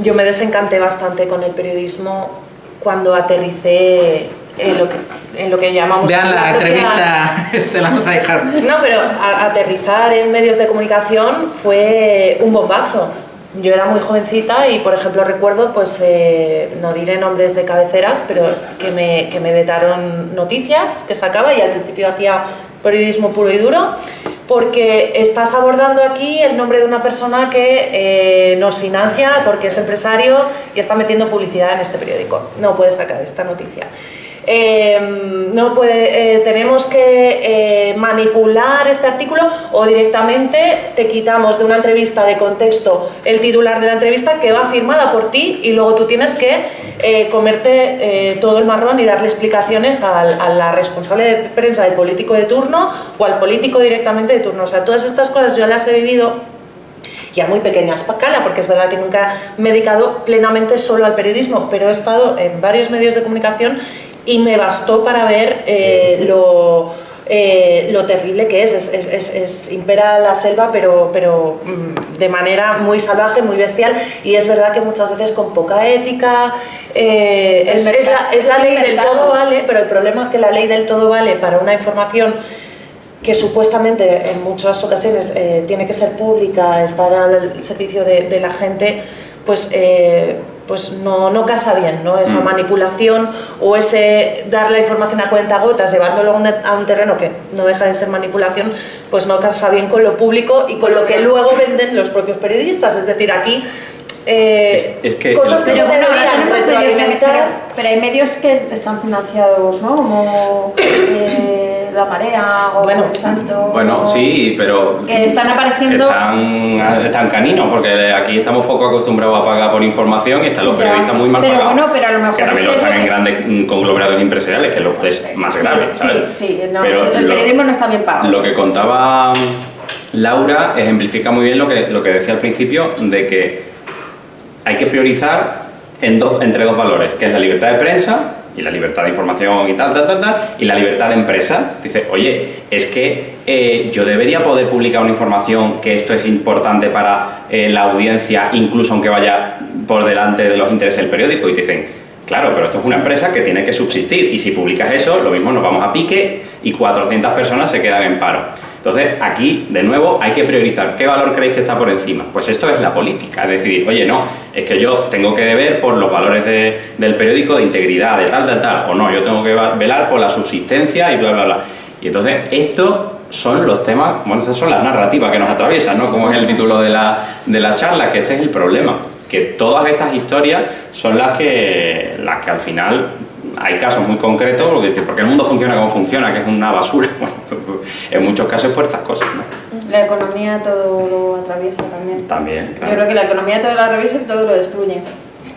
yo me desencanté bastante con el periodismo cuando aterricé en lo que llamamos... Vean la entrevista, la vamos a dejar. No, pero aterrizar en medios de comunicación fue un bombazo. Yo era muy jovencita y, por ejemplo, recuerdo, pues, no diré nombres de cabeceras, pero que me vetaron noticias que sacaba, y al principio hacía periodismo puro y duro, porque estás abordando aquí el nombre de una persona que nos financia porque es empresario y está metiendo publicidad en este periódico. No puedes sacar esta noticia. no puede, tenemos que manipular este artículo, o directamente te quitamos de una entrevista de contexto el titular de la entrevista que va firmada por ti y luego tú tienes que comerte todo el marrón y darle explicaciones a la responsable de prensa del político de turno o al político directamente de turno. O sea, todas estas cosas yo las he vivido y a muy pequeña escala, porque es verdad que nunca me he dedicado plenamente solo al periodismo, pero he estado en varios medios de comunicación y me bastó para ver lo terrible que es impera la selva, pero de manera muy salvaje, muy bestial, y es verdad que muchas veces con poca ética. Es la ley del todo vale, pero el problema es que la ley del todo vale para una información que supuestamente en muchas ocasiones tiene que ser pública, estar al servicio de la gente, pues no casa bien, ¿no? Esa manipulación o ese dar la información a cuentagotas, llevándolo a un terreno que no deja de ser manipulación, pues no casa bien con lo público y con lo que luego venden los propios periodistas. Es decir, aquí es que cosas que Pero no bueno, ahora deberían tenemos medios retroalimentar. pero hay medios que están financiados, ¿no? Como La Marea o Bueno, El Santo. Bueno, sí, pero que están apareciendo. están caninos, porque aquí estamos poco acostumbrados a pagar por información y están los Ya, periodistas muy mal pero pagados. bueno, pero a lo mejor que también es que lo están es en lo que- grandes conglomerados empresariales, que es más Sí, grave, ¿sabes? sí, no, Pero el periodismo no está bien pagado. Lo que contaba Laura ejemplifica muy bien lo que decía al principio, de que hay que priorizar entre dos valores, que es la libertad de prensa y la libertad de información y tal, y la libertad de empresa. Dice, oye, es que yo debería poder publicar una información que esto es importante para la audiencia, incluso aunque vaya por delante de los intereses del periódico. Y te dicen, claro, pero esto es una empresa que tiene que subsistir, y si publicas eso, lo mismo nos vamos a pique y 400 personas se quedan en paro. Entonces, aquí, de nuevo, hay que priorizar. ¿Qué valor creéis que está por encima? Pues esto es la política, es decir, oye, no, es que yo tengo que ver por los valores del periódico, de integridad, de tal, o no, yo tengo que velar por la subsistencia y bla, bla, bla. Y entonces, estos son los temas, bueno, estas son las narrativas que nos atraviesan, ¿no? Como es el título de la charla, que este es el problema, que todas estas historias son las que al final hay casos muy concretos, porque el mundo funciona como funciona, que es una basura. Bueno, en muchos casos por estas cosas, ¿no? La economía todo lo atraviesa también. También, Yo claro. creo que la economía todo lo atraviesa y todo lo destruye.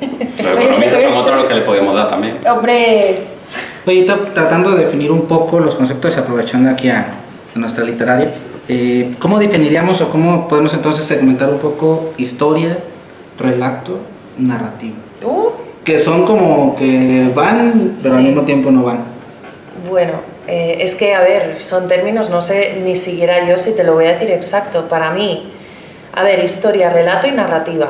Los economistas son otros los que le podemos dar también. Hombre, Oye, tratando de definir un poco los conceptos y aprovechando aquí a nuestra literaria, ¿cómo definiríamos o cómo podemos entonces segmentar un poco historia, relato, narrativa? Que son como que van, pero al Sí. mismo tiempo no van. Bueno, es que, a ver, son términos, no sé ni siquiera yo si te lo voy a decir exacto. Para mí, a ver, historia, relato y narrativa.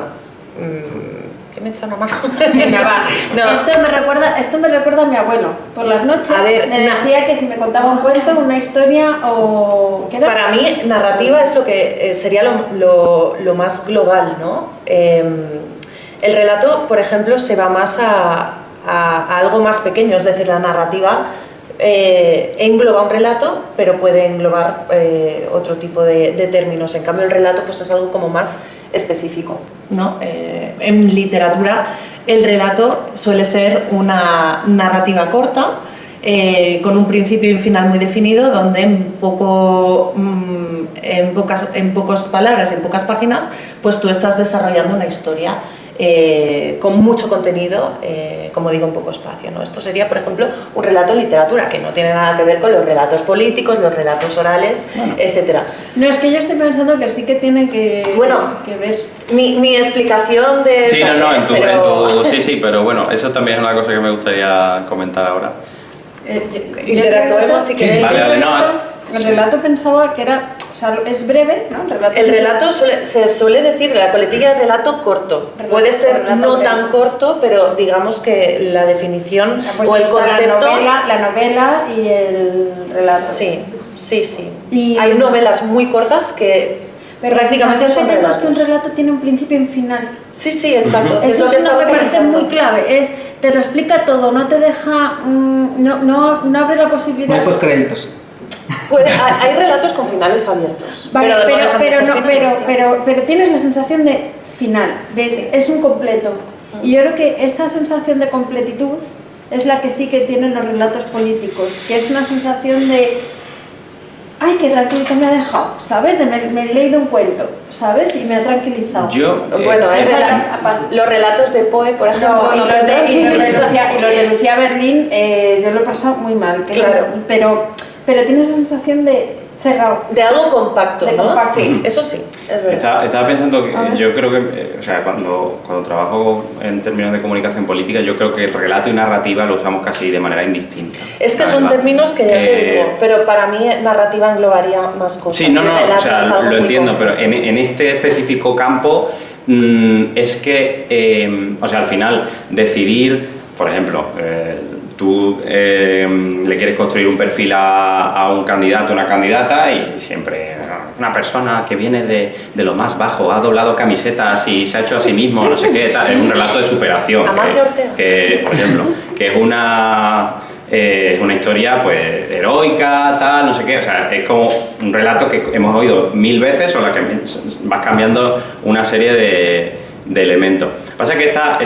¿Qué me echa una mano? venga, va. No. Esto me recuerda a mi abuelo. Por las noches A ver, me decía que si me contaba un cuento, una historia o... ¿qué era? Para mí, narrativa es lo que sería lo más global, ¿no? El relato, por ejemplo, se va más a algo más pequeño, es decir, la narrativa engloba un relato, pero puede englobar otro tipo de términos. En cambio, el relato pues, es algo como más específico, ¿no? En literatura, el relato suele ser una narrativa corta, con un principio y un final muy definido, donde en pocas palabras, en pocas páginas, pues tú estás desarrollando una historia con mucho contenido, como digo, en poco espacio, ¿no? Esto sería, por ejemplo, un relato en literatura, que no tiene nada que ver con los relatos políticos, los relatos orales, etcétera. No, es que yo estoy pensando que sí que tiene que ver. Mi explicación de... Sí, no, pero- sí, pero bueno, eso también es una cosa que me gustaría comentar ahora. Interactuemos si queréis. Vale, no. El relato pensaba que era, o sea, es breve, ¿no? El relato se suele decir, la coletilla de relato corto. Relato- Puede ser relato no breve. tan corto, pero digamos que la definición O sea, pues o el está concepto... la novela y el relato. Sí. Y- Hay novelas muy cortas que Pero la prácticamente sensación son que tengo es que un relatos. relato tiene un principio y un final. Sí, exacto. Es Eso lo que es lo estaba que parece pensando. muy clave. Te lo explica todo, no te deja, no abre la posibilidad. No hay postcréditos. Hay relatos con finales abiertos. Vale, no dejan de ser finales, claro. pero tienes la sensación de final, Sí. es un completo. Y yo creo que esta sensación de completitud es la que sí que tienen los relatos políticos, que es una sensación de ¡ay, qué tranquilo que me ha dejado! ¿Sabes? Me he leído un cuento, ¿sabes? Y me ha tranquilizado. Bueno, los relatos de Poe, por ejemplo. No, y los de Lucía Berlín, yo lo he pasado muy mal. Claro. Pero tiene esa sensación de cerrado. De algo compacto, de ¿no? compacto. Sí, eso sí, es verdad. Estaba pensando que yo creo que, o sea, cuando trabajo en términos de comunicación política, yo creo que el relato y narrativa lo usamos casi de manera indistinta. Es que son términos que ya te digo, pero para mí narrativa englobaría más cosas. Sí, no, o sea, lo entiendo, pero en este específico campo es que, o sea, al final decidir, por ejemplo, tú le quieres construir un perfil a un candidato o una candidata y siempre una persona que viene de lo más bajo, ha doblado camisetas y se ha hecho a sí mismo, no sé qué, tal, es un relato de superación. Que, por ejemplo, que es una historia pues heroica, tal, no sé qué, o sea, es como un relato que hemos oído 1000 veces o la que vas cambiando una serie de elementos. Pasa que está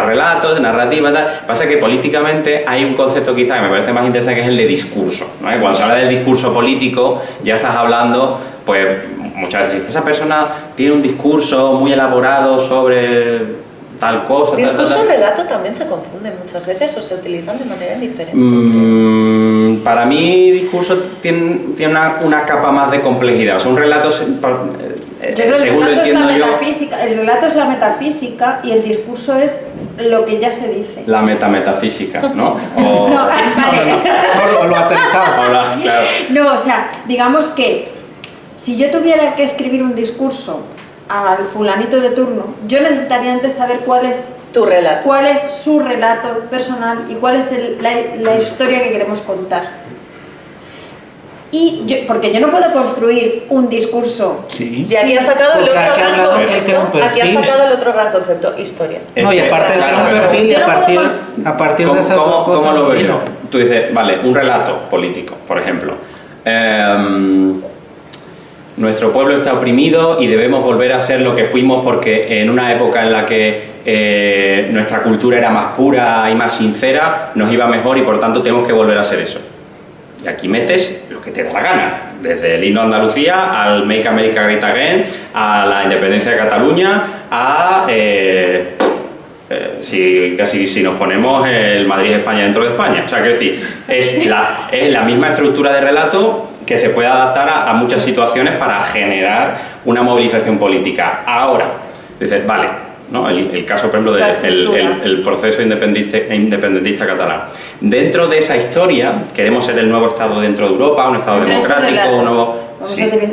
relatos, narrativa, tal. Pasa que políticamente hay un concepto quizá que me parece más interesante, que es el de discurso, ¿no? Cuando se habla del discurso político, ya estás hablando, pues muchas veces esa persona tiene un discurso muy elaborado sobre tal cosa. Discurso y relato también se confunden muchas veces o se utilizan de manera diferente. Para mí discurso tiene una capa más de complejidad. O sea, un relato, según lo entiendo yo, el relato es la metafísica y el discurso es lo que ya se dice. La metametafísica, ¿no? No, vale. O lo aterrizado. Claro. No, o sea, digamos que si yo tuviera que escribir un discurso al fulanito de turno, yo necesitaría antes saber cuál es tu relato, cuál es su relato personal y cuál es la historia que queremos contar. Porque yo no puedo construir un discurso. Sí. Y aquí has sacado el otro gran concepto. Aquí has sacado el otro gran concepto, historia. No, y aparte del gran perfil, y a partir de esas dos cosas. ¿Cómo lo veo yo? Tú dices, vale, un relato político, por ejemplo. Nuestro pueblo está oprimido y debemos volver a ser lo que fuimos porque en una época en la que nuestra cultura era más pura y más sincera, nos iba mejor y por tanto tenemos que volver a ser eso. Y aquí metes lo que te da la gana, desde el himno de Andalucía al Make America Great Again, a la independencia de Cataluña, a si nos ponemos el Madrid España dentro de España. O sea, quiero decir, es la misma estructura de relato que se puede adaptar a muchas situaciones para generar una movilización política. Ahora, dices, vale, ¿no? El caso, por ejemplo, el proceso independentista catalán. Dentro de esa historia, queremos ser el nuevo Estado dentro de Europa, un Estado democrático, un nuevo...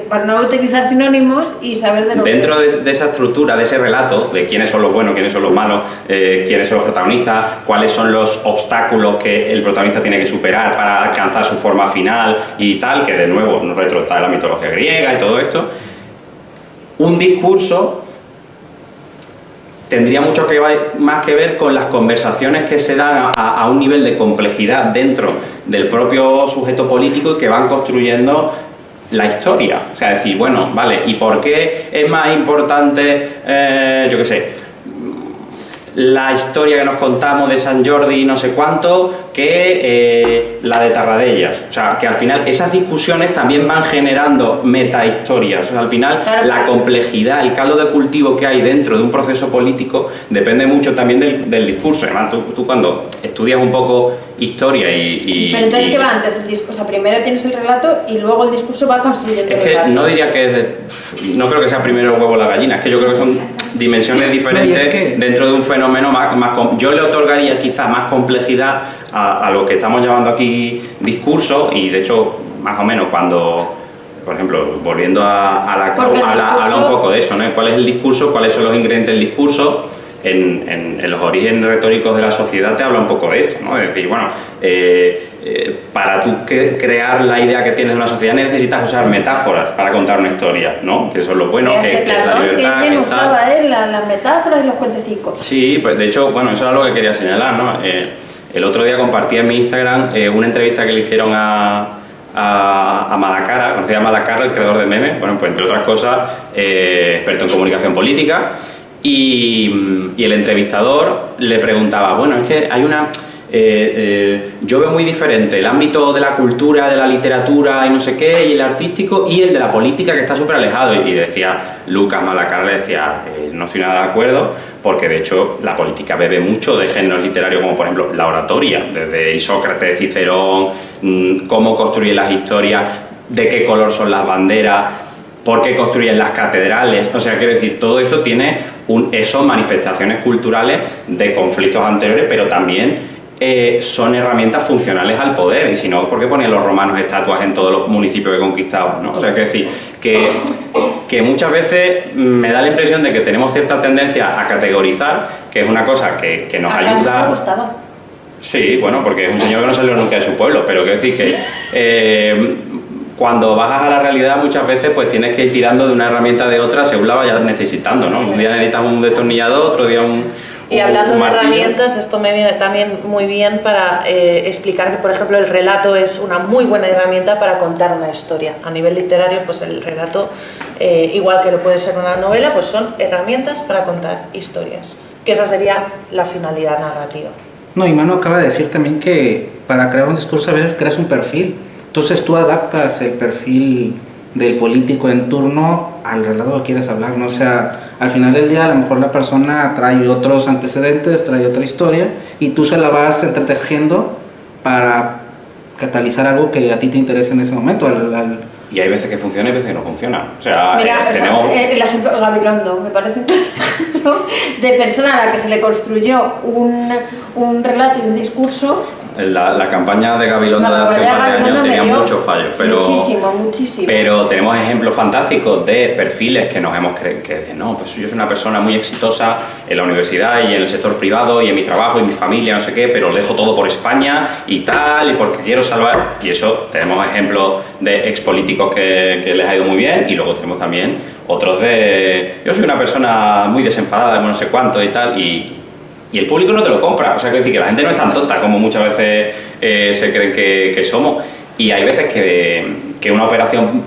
Para no utilizar sinónimos y saber de lo dentro de esa estructura, de ese relato, de quiénes son los buenos, quiénes son los malos, quiénes son los protagonistas, cuáles son los obstáculos que el protagonista tiene que superar para alcanzar su forma final y tal, que de nuevo nos retrotrae la mitología griega y todo esto, un discurso tendría mucho más que ver con las conversaciones que se dan a un nivel de complejidad dentro del propio sujeto político y que van construyendo la historia. O sea, decir, bueno, vale, ¿y por qué es más importante, yo qué sé, la historia que nos contamos de Sant Jordi y no sé cuánto que la de Tarradellas? O sea, que al final esas discusiones también van generando metahistorias. O sea, al final la complejidad, el caldo de cultivo que hay dentro de un proceso político depende mucho también del discurso. Además, tú cuando estudias un poco historia Pero entonces, ¿qué va antes? El discurso, o sea, primero tienes el relato y luego el discurso va construyendo el relato. No diría que no creo que sea primero el huevo o la gallina, es que yo creo que son dimensiones diferentes dentro de un fenómeno más yo le otorgaría quizá más complejidad a lo que estamos llamando aquí discurso, y de hecho más o menos cuando, por ejemplo, volviendo a hablar un poco de eso, ¿no? ¿Cuál es el discurso? ¿Cuáles son los ingredientes del discurso? En los orígenes retóricos de la sociedad te habla un poco de esto, ¿no? Es decir, bueno, para tú crear la idea que tienes de una sociedad necesitas usar metáforas para contar una historia, ¿no? Que eso es lo bueno, que es la libertad. ¿Quién usaba las metáforas y los cuentecicos? Sí, pues de hecho, bueno, eso es algo que quería señalar, ¿no? El otro día compartí en mi Instagram una entrevista que le hicieron a Malacara, conocía a Malacara, el creador de memes, bueno, pues entre otras cosas, experto en comunicación política. Y el entrevistador le preguntaba, bueno, es que hay yo veo muy diferente el ámbito de la cultura, de la literatura y no sé qué, y el artístico, y el de la política, que está súper alejado. Y decía Lucas Malacara, le decía, no estoy nada de acuerdo, porque de hecho la política bebe mucho de géneros literarios, como por ejemplo la oratoria, desde Isócrates, Cicerón, cómo construyen las historias, de qué color son las banderas, por qué construyen las catedrales. O sea, quiero decir, todo eso tiene son manifestaciones culturales de conflictos anteriores, pero también son herramientas funcionales al poder. Y si no, ¿por qué ponen los romanos estatuas en todos los municipios que conquistaban, ¿no? O sea, quiero decir que muchas veces me da la impresión de que tenemos cierta tendencia a categorizar, que es una cosa que nos ayuda. Me gustaba. Sí, bueno, porque es un señor que no salió nunca de su pueblo, pero quiero decir que cuando bajas a la realidad muchas veces pues tienes que ir tirando de una herramienta de otra según la vayas necesitando, ¿no? Un día necesitas un destornillador, otro día Y hablando de martillo. herramientas, esto me viene también muy bien para explicar que, por ejemplo, el relato es una muy buena herramienta para contar una historia. A nivel literario, pues el relato, igual que lo puede ser una novela, pues son herramientas para contar historias, que esa sería la finalidad narrativa. No, y Manu acaba de decir también que para crear un discurso a veces creas un perfil. Entonces tú adaptas el perfil del político en turno al relato que quieres hablar, ¿no? O sea, al final del día a lo mejor la persona trae otros antecedentes, trae otra historia y tú se la vas entretejiendo para catalizar algo que a ti te interesa en ese momento. Y hay veces que funciona y veces que no funciona. O sea, Mira, tenemos... el ejemplo de Gabilondo me parece un ejemplo de persona a la que se le construyó un relato y un discurso. La campaña de Gabilondo de hace un par de años tenía muchos fallos, pero Muchísimo. Pero tenemos ejemplos fantásticos de perfiles que nos hemos creído, que dicen, no, pues yo soy una persona muy exitosa en la universidad y en el sector privado y en mi trabajo y mi familia, no sé qué, pero dejo todo por España y tal, y porque quiero salvar. Y eso, tenemos ejemplos de expolíticos que les ha ido muy bien, y luego tenemos también otros de, yo soy una persona muy desenfadada, no sé cuánto y tal, y el público no te lo compra. O sea, quiero decir que la gente no es tan tonta como muchas veces se creen que somos. Y hay veces que una operación,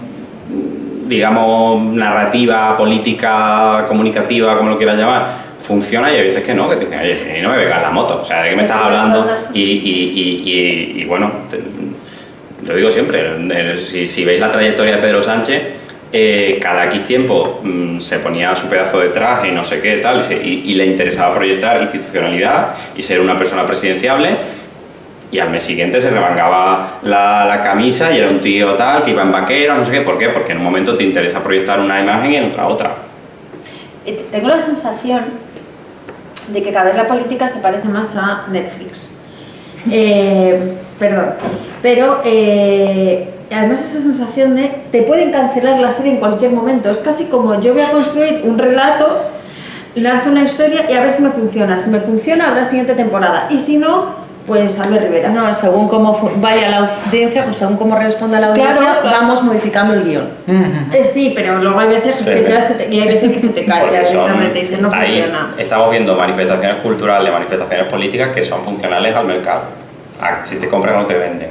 digamos, narrativa, política, comunicativa, como lo quieras llamar, funciona, y hay veces que no, que te dicen, oye, no me vengas la moto, o sea, ¿de qué me estás hablando? Y bueno, lo digo siempre, si veis la trayectoria de Pedro Sánchez, cada X tiempo se ponía su pedazo de traje y no sé qué tal, y le interesaba proyectar institucionalidad y ser una persona presidenciable, y al mes siguiente se remangaba la camisa y era un tío tal que iba en vaquero, no sé qué. ¿Por qué? Porque en un momento te interesa proyectar una imagen y en otra. Tengo la sensación de que cada vez la política se parece más a Netflix. Perdón, pero además esa sensación de te pueden cancelar la serie en cualquier momento. Es casi como yo voy a construir un relato, lanzo una historia y a ver si me funciona. Si me funciona, habrá siguiente temporada. Y si no, pues Albert Rivera. No, según cómo vaya la audiencia, pues según cómo responda la audiencia, Claro. vamos modificando el guión. Sí, pero luego hay veces que ya se te cae Porque directamente y dices, no ahí funciona. estamos viendo manifestaciones culturales, manifestaciones políticas que son funcionales al mercado. Si te compran o no te venden.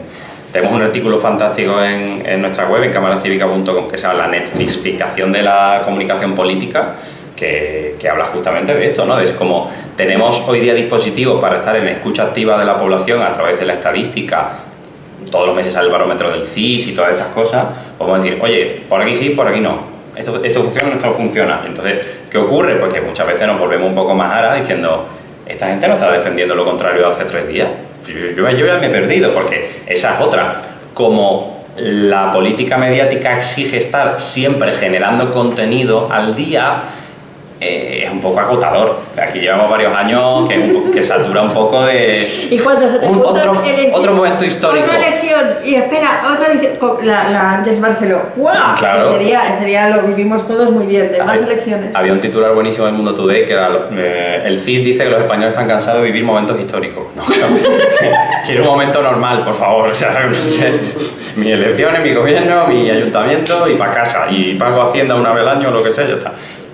Tenemos un artículo fantástico en nuestra web, en cámaracivica.com, que se llama La Netflixificación de la comunicación política, que habla justamente de esto, ¿no? Es como tenemos hoy día dispositivos para estar en escucha activa de la población a través de la estadística. Todos los meses sale el barómetro del CIS y todas estas cosas. Podemos decir, oye, por aquí sí, por aquí no. Esto funciona, esto no funciona. Entonces, ¿qué ocurre? Pues que muchas veces nos volvemos un poco más aras diciendo, esta gente no está defendiendo lo contrario de hace 3 días. Yo ya me he perdido, porque esa es otra. Como la política mediática exige estar siempre generando contenido al día, es un poco agotador. Aquí llevamos varios años que satura un poco de... Y cuando se te otro momento histórico. Otra elección, y espera, otra elección, la Ángels Barceló. ¡Guau! Claro. Ese día lo vivimos todos muy bien, de más elecciones. Había un titular buenísimo en Mundo Today que era el CIS dice que los españoles están cansados de vivir momentos históricos. No, quiero un momento normal, por favor. O sea, no sé, mis elecciones, mi gobierno, mi ayuntamiento y para casa. Y pago Hacienda una vez al año o lo que sea, ya está.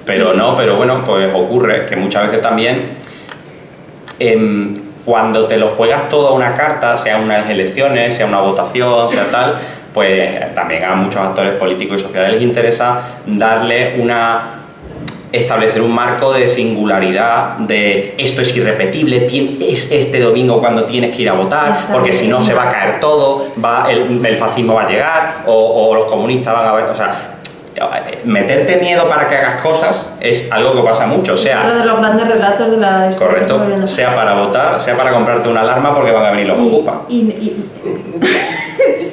Pero bueno, pues ocurre que muchas veces también cuando te lo juegas todo a una carta, sea unas elecciones, sea una votación, sea tal, pues también a muchos actores políticos y sociales les interesa darle una establecer un marco de singularidad, de esto es irrepetible, es este domingo cuando tienes que ir a votar, porque si no se va a caer todo, el fascismo va a llegar, o los comunistas van a ver, o sea, meterte miedo para que hagas cosas es algo que pasa mucho, o sea, es otro de los grandes relatos de la historia. Correcto, sea para votar, sea para comprarte una alarma porque van a venir los ocupas.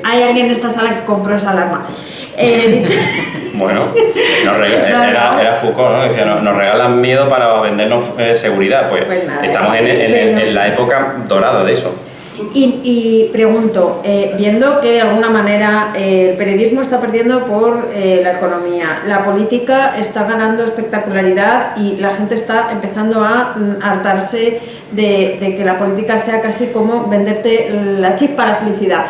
Hay alguien en esta sala que compró esa alarma. Bueno, era Foucault, ¿no? Decía, nos regalan miedo para vendernos seguridad. Pues nada, estamos en la época dorada de eso. Y pregunto, viendo que de alguna manera el periodismo está perdiendo por la economía, la política está ganando espectacularidad y la gente está empezando a hartarse de que la política sea casi como venderte la chispa a la felicidad,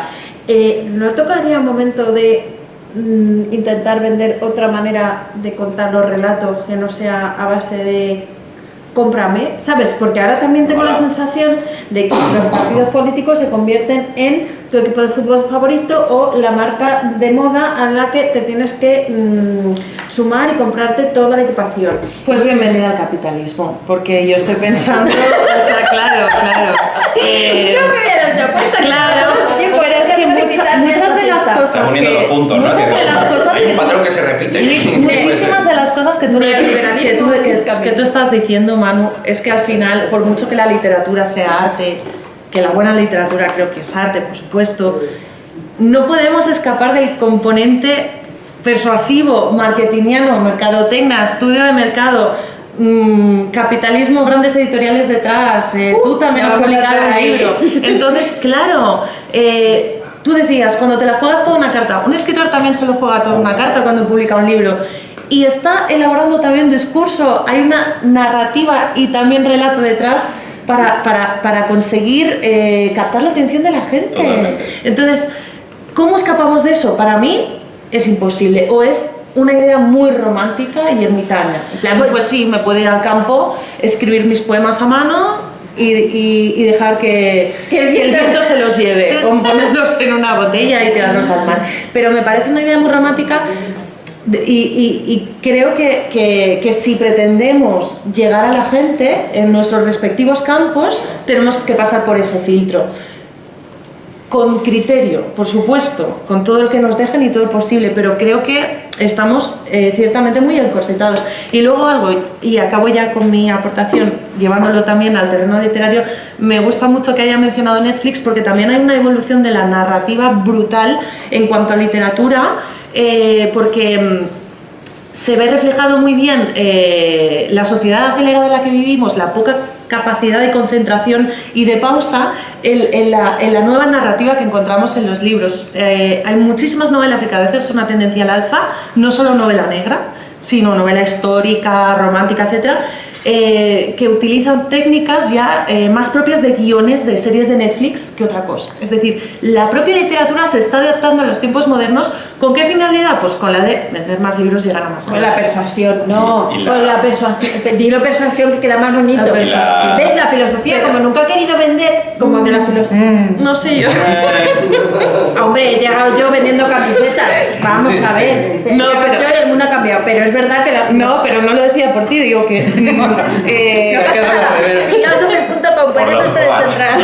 ¿no tocaría un momento de intentar vender otra manera de contar los relatos que no sea a base de cómprame, ¿sabes? Porque ahora también tengo la sensación de que los partidos políticos se convierten en tu equipo de fútbol favorito o la marca de moda a la que te tienes que sumar y comprarte toda la equipación. Pues bienvenida al capitalismo, porque yo estoy pensando, o sea, claro. No me había dado cuenta. Claro, pero es que muchas de las cosas Estás uniendo los puntos, ¿no? muchas de las cosas hay un patrón que se repite. Muchísimas de las cosas que tú estás diciendo, Manu, es que al final, por mucho que la literatura sea arte, que la buena literatura creo que es arte, por supuesto, no podemos escapar del componente persuasivo, marketingiano, mercadotecnia, estudio de mercado, capitalismo, grandes editoriales detrás, tú también has publicado un libro. Entonces, claro, tú decías, cuando te la juegas toda una carta, un escritor también se lo juega toda una carta cuando publica un libro. Y está elaborando también un discurso, hay una narrativa y también relato detrás para conseguir captar la atención de la gente. Totalmente. Entonces, ¿cómo escapamos de eso? Para mí es imposible, o es una idea muy romántica y ermitaña. En plan, pues sí, me puedo ir al campo, escribir mis poemas a mano y dejar que el viento se los lleve, o ponerlos en una botella y tirarlos al mar. Pero me parece una idea muy romántica. Y creo que si pretendemos llegar a la gente en nuestros respectivos campos, tenemos que pasar por ese filtro. Con criterio, por supuesto, con todo el que nos dejen y todo lo posible, pero creo que estamos ciertamente muy encorsetados. Y luego algo, y acabo ya con mi aportación, llevándolo también al terreno literario, me gusta mucho que haya mencionado Netflix, porque también hay una evolución de la narrativa brutal en cuanto a literatura, porque se ve reflejado muy bien la sociedad acelerada en la que vivimos, la poca capacidad de concentración y de pausa en la nueva narrativa que encontramos en los libros. Hay muchísimas novelas y cada vez es una tendencia al alza, no solo novela negra, sino novela histórica, romántica, etcétera, que utilizan técnicas ya más propias de guiones de series de Netflix que otra cosa. Es decir, la propia literatura se está adaptando a los tiempos modernos. ¿Con qué finalidad? Pues con la de vender más libros y llegar a más gente. Con la persuasión, no, con la persuasión. Dilo persuasión que queda más bonito. ¿Ves la filosofía? Como nunca he querido vender, como de la filosofía. No sé yo. Hombre, he llegado yo vendiendo camisetas. Vamos a ver. No, pero el mundo ha cambiado, pero es verdad que no, pero no lo decía por ti, digo que filósofos.com, pueden ustedes entrar.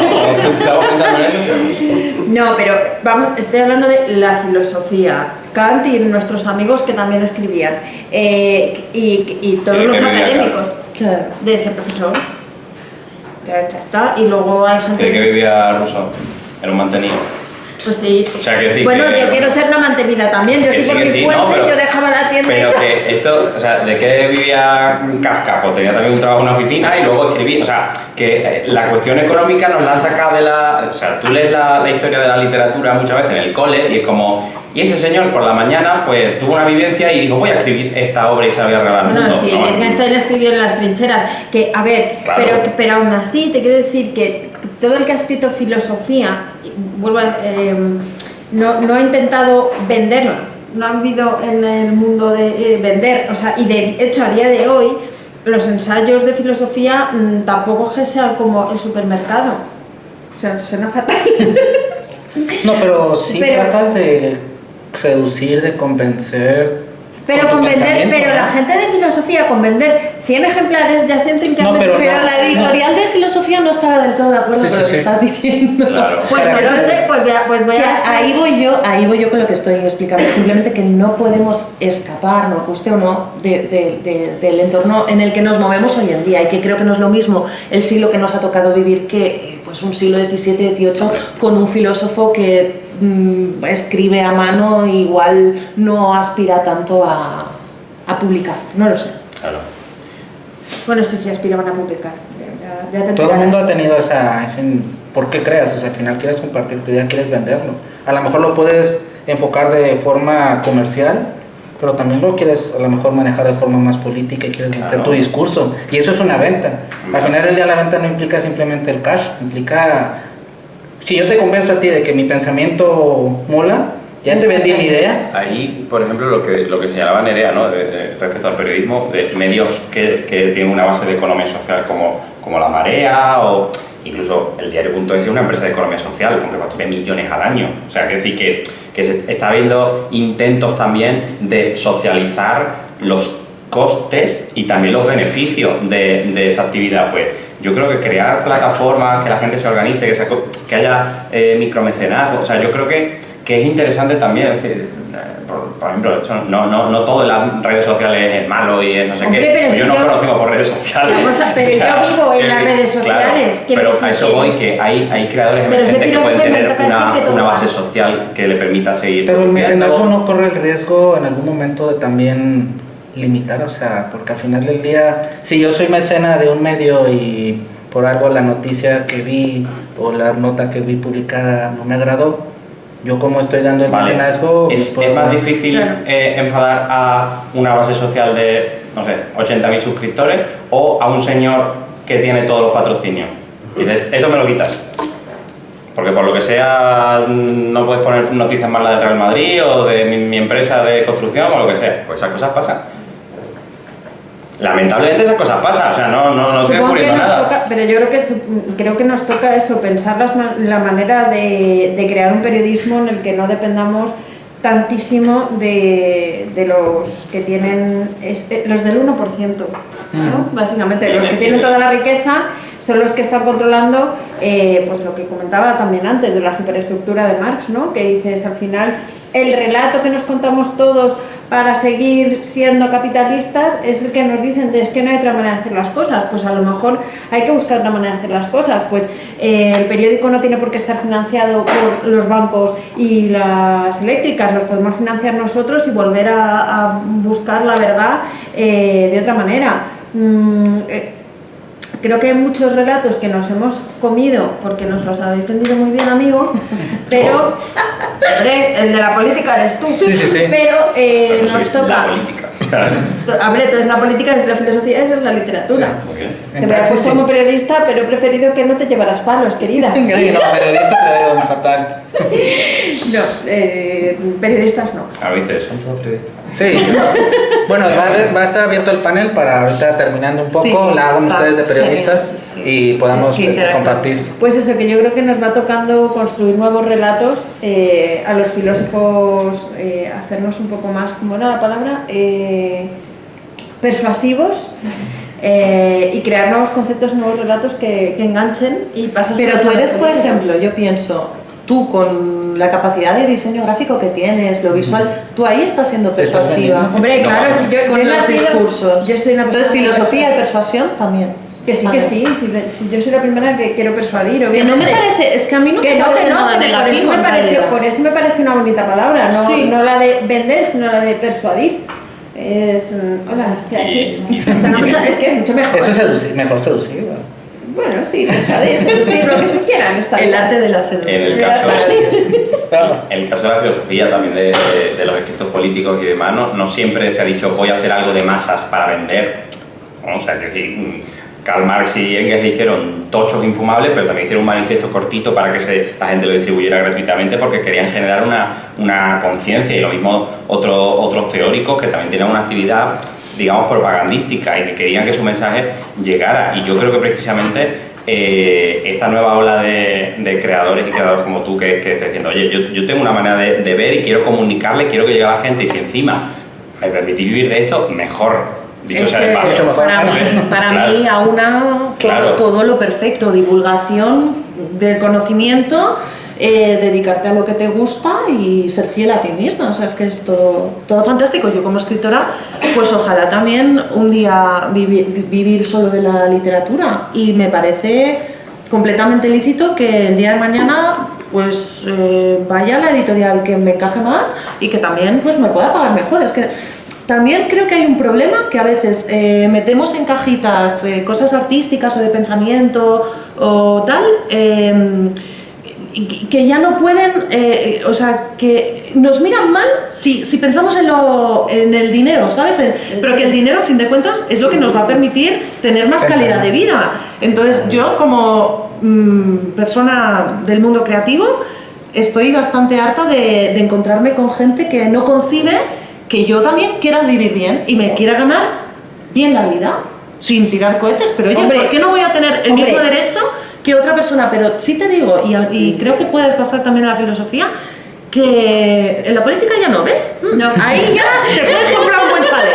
No, pero vamos, estoy hablando de la filosofía. Kant y nuestros amigos que también escribían. Y todos los académicos de ese profesor. Ya está. Y luego hay gente. ¿De qué vivía Rousseau? Era un mantenido. Pues sí. O sea, que decir bueno, que, yo quiero ser una mantenida también. Yo sí, por mi fuerza, yo dejaba la tienda. Pero que esto, o sea, ¿de qué vivía Kafka? Pues tenía también un trabajo en una oficina y luego escribía. O sea, que la cuestión económica nos la han sacado de la. O sea, tú lees la historia de la literatura muchas veces en el cole y es como. Y ese señor por la mañana pues tuvo una vivencia y dijo, voy a escribir esta obra y se la voy a regalar al mundo. No, sí, Wittgenstein escribió en las trincheras. Que, a ver, claro. pero aún así te quiero decir que todo el que ha escrito filosofía, vuelvo a, no ha intentado venderlo, no ha vivido en el mundo de vender, o sea, y de hecho a día de hoy los ensayos de filosofía tampoco que sean como el supermercado. Suena fatal. No, pero sí tratas de seducir, de convencer Pero tu con vender, pensamiento, pero ¿no? la gente de filosofía con vender 100 ejemplares ya sienten que No, han pero vendido. Pero la editorial de filosofía no estaba del todo de acuerdo Sí, con sí, lo que sí. estás diciendo. Claro. Pues no lo sé, pues voy Que a... ahí voy yo con lo que estoy explicando. Simplemente que no podemos escapar, nos guste o no, del entorno en el que nos movemos hoy en día, y que creo que no es lo mismo el siglo que nos ha tocado vivir que pues un siglo XVII, XVIII, con un filósofo que escribe a mano e igual no aspira tanto a publicar. No lo sé. Claro. Bueno, sí, aspiraban a publicar. Ya te Todo el mundo ha enterarás. tenido ese ¿por qué creas? O sea, al final quieres compartir tu idea, quieres venderlo. A lo mejor lo puedes enfocar de forma comercial, pero también lo quieres a lo mejor manejar de forma más política y quieres meter Claro. tu discurso. Y eso es una venta. Al final del día la venta no implica simplemente el cash, implica... Si yo te convenzo a ti de que mi pensamiento mola, ya te vendí mi idea. Ahí, por ejemplo, lo que señalaba Nerea, ¿no? Respecto al periodismo, de medios que tienen una base de economía social como La Marea o incluso el diario.es es una empresa de economía social, aunque facture millones al año. O sea, quiero decir que se está viendo intentos también de socializar los costes y también los beneficios de esa actividad. Pues yo creo que crear plataformas, que la gente se organice, que haya micromecenazgo, o sea, yo creo que es interesante también, es decir, por ejemplo, no todo en las redes sociales es malo y es no sé Hombre, qué. pero Yo si no yo- conocemos por redes sociales. Pero yo vivo en las redes sociales, quiero Pero a decir eso que- voy, que hay creadores Pero ese emergentes que pueden filósofo me tener toca decir que todo una base vale. social que le permita seguir Pero el produciendo. mecenazgo no corre el riesgo en algún momento de también limitar, o sea, porque al final del día, si yo soy mecena de un medio y por algo la noticia que vi o la nota que vi publicada no me agradó, yo como estoy dando el Vale. mecenazgo... Es puedo- más difícil Claro. enfadar a una base social de, no sé, 80.000 suscriptores o a un señor que tiene todos los patrocinios. Y dices, esto me lo quitas. Porque por lo que sea no puedes poner noticias malas del Real Madrid o de mi empresa de construcción o lo que sea. Pues esas cosas pasan. Lamentablemente esas cosas pasan, o sea, no estoy Supongo que ocurriendo nos nada. toca, pero yo creo que nos toca eso, pensar la manera de crear un periodismo en el que no dependamos tantísimo de los que tienen, los del 1%, ¿no? Básicamente, los que tienen toda la riqueza son los que están controlando, pues lo que comentaba también antes de la superestructura de Marx, ¿no? Que dices, al final, el relato que nos contamos todos para seguir siendo capitalistas es el que nos dicen es que no hay otra manera de hacer las cosas. Pues a lo mejor hay que buscar otra manera de hacer las cosas. Pues el periódico no tiene por qué estar financiado por los bancos y las eléctricas, los podemos financiar nosotros y volver a buscar la verdad de otra manera. Creo que hay muchos relatos que nos hemos comido porque nos los habéis vendido muy bien, amigo, pero hombre, el de la política eres tú. Sí, sí, sí. Pero Pero nos soy toca. la política. Hombre, entonces la política es la filosofía, eso es la literatura. Muy bien. Te voy a hacer como periodista, pero he preferido que no te llevaras palos, querida. Sí, no, periodista te ha ido fatal. No, periodistas no. A veces son todos periodistas. Sí. Bueno, va a estar abierto el panel para ahorita terminando un poco, Sí, la hagan está ustedes de periodistas genial, sí. y podamos Sí, interactuamos. compartir. Pues eso, que yo creo que nos va tocando construir nuevos relatos, a los filósofos hacernos un poco más, ¿cómo era la palabra? Persuasivos y crear nuevos conceptos, nuevos relatos que enganchen y pasas. Pero tú eres, por ejemplo, yo pienso, tú con la capacidad de diseño gráfico que tienes, lo visual, tú ahí estás siendo Te estás persuasiva. vendiendo. Hombre, claro, si yo Con he los nacido- discursos. Yo soy una Entonces, persona filosofía y que persuasión también. Que sí, si yo soy la primera que quiero persuadir, Que obviamente. no me parece, es que a mí no Que me no, parece que no, nada que por negativo, eso, en realidad. por eso me parece una bonita palabra, no, Sí. no la de vender, sino la de persuadir. Es. Hola, es que aquí. Es que es mucho mejor. Eso es mejor seducir. ¿no? Bueno, sí, persuadir, seducir, lo que se quieran. Está El bien. arte de la seducción. En el caso, Claro. en el caso de la filosofía, también de los escritos políticos y demás, no siempre se ha dicho voy a hacer algo de masas para vender. O sea, es decir, Karl Marx y Engels hicieron tochos infumables, pero también hicieron un manifiesto cortito para que la gente lo distribuyera gratuitamente porque querían generar una conciencia, y lo mismo otros teóricos que también tenían una actividad, digamos, propagandística y que querían que su mensaje llegara. Y yo creo que precisamente esta nueva ola de creadores y creadores como tú que estás diciendo, oye, yo tengo una manera de ver y quiero comunicarle, quiero que llegue a la gente, y si encima permitir vivir de esto, mejor. Dicho sea de paso. Para mí aúna todo lo perfecto, divulgación del conocimiento, dedicarte a lo que te gusta y ser fiel a ti misma, o sea, es que es todo fantástico. Yo como escritora, pues ojalá también un día vivir solo de la literatura, y me parece completamente lícito que el día de mañana pues vaya a la editorial que me encaje más y que también pues me pueda pagar mejor. Es que también creo que hay un problema, que a veces metemos en cajitas cosas artísticas o de pensamiento o tal, que ya no pueden, o sea, que nos miran mal si pensamos en el dinero, ¿sabes? Pero que el dinero, a fin de cuentas, es lo que nos va a permitir tener más calidad de vida. Entonces, yo como persona del mundo creativo, estoy bastante harta de encontrarme con gente que no concibe que yo también quiera vivir bien y me quiera ganar bien la vida, sin tirar cohetes. Pero oye, ¿por qué no voy a tener el mismo derecho que otra persona? Pero sí te digo, y creo que puede pasar también en la filosofía, que en la política ya no, ¿ves? No, ahí ya te puedes comprar un buen chalet.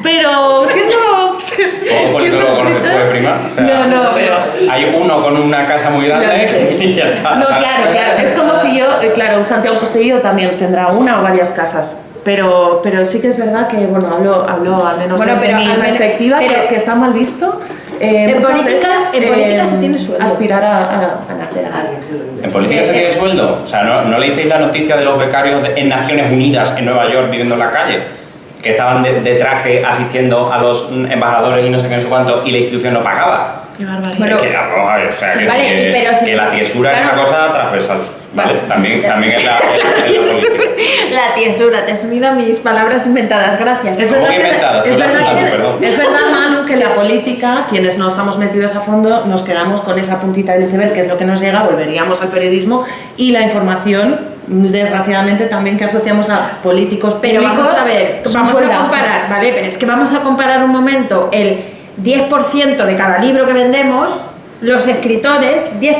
Pero siendo... ¿Cómo politólogo conoces tú de prima? O sea, no, pero... hay uno con una casa muy grande y ya está. No, claro. Es como si yo... Claro, Santiago Costello también tendrá una o varias casas. Pero sí que es verdad que, bueno, hablo al menos desde mi perspectiva, que está mal visto. En política se tiene sueldo. Aspirar a ganarte la vida. ¿En política se tiene sueldo? O sea, ¿no leísteis la noticia de los becarios en Naciones Unidas en Nueva York viviendo en la calle? Que estaban de traje asistiendo a los embajadores y no sé qué, no sé cuánto, y la institución no pagaba. Qué barbaridad. Bueno, es que, o sea, que la tiesura es una cosa transversal. Vale, también es la política. La tiesura, te has unido a mis palabras inventadas, gracias. Es ¿Cómo verdad, que inventadas? es verdad, Manu, que la política, quienes no estamos metidos a fondo, nos quedamos con esa puntita del iceberg, que es lo que nos llega, volveríamos al periodismo y la información, desgraciadamente, también que asociamos a políticos públicos. Pero vamos a ver, vamos a comparar, ¿vale? Pero es que vamos a comparar un momento el 10% de cada libro que vendemos, los escritores, 10%,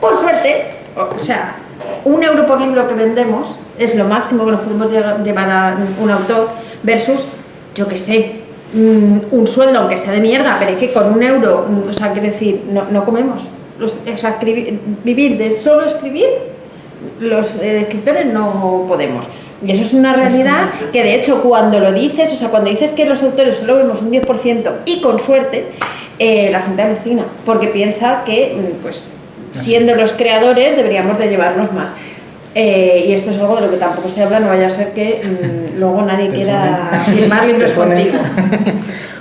con suerte. O sea, 1 euro por libro que vendemos es lo máximo que nos podemos llevar a un autor versus, yo qué sé, un sueldo, aunque sea de mierda, pero es que con 1 euro, o sea, quiero decir, no comemos. O sea, vivir de solo escribir, los escritores no podemos. Y eso es una realidad que, de hecho, cuando lo dices, o sea, cuando dices que los autores solo vemos un 10% y con suerte, la gente alucina, porque piensa que, pues, siendo los creadores deberíamos de llevarnos más. Y esto es algo de lo que tampoco se habla, no vaya a ser que luego nadie quiera firmar libros contigo.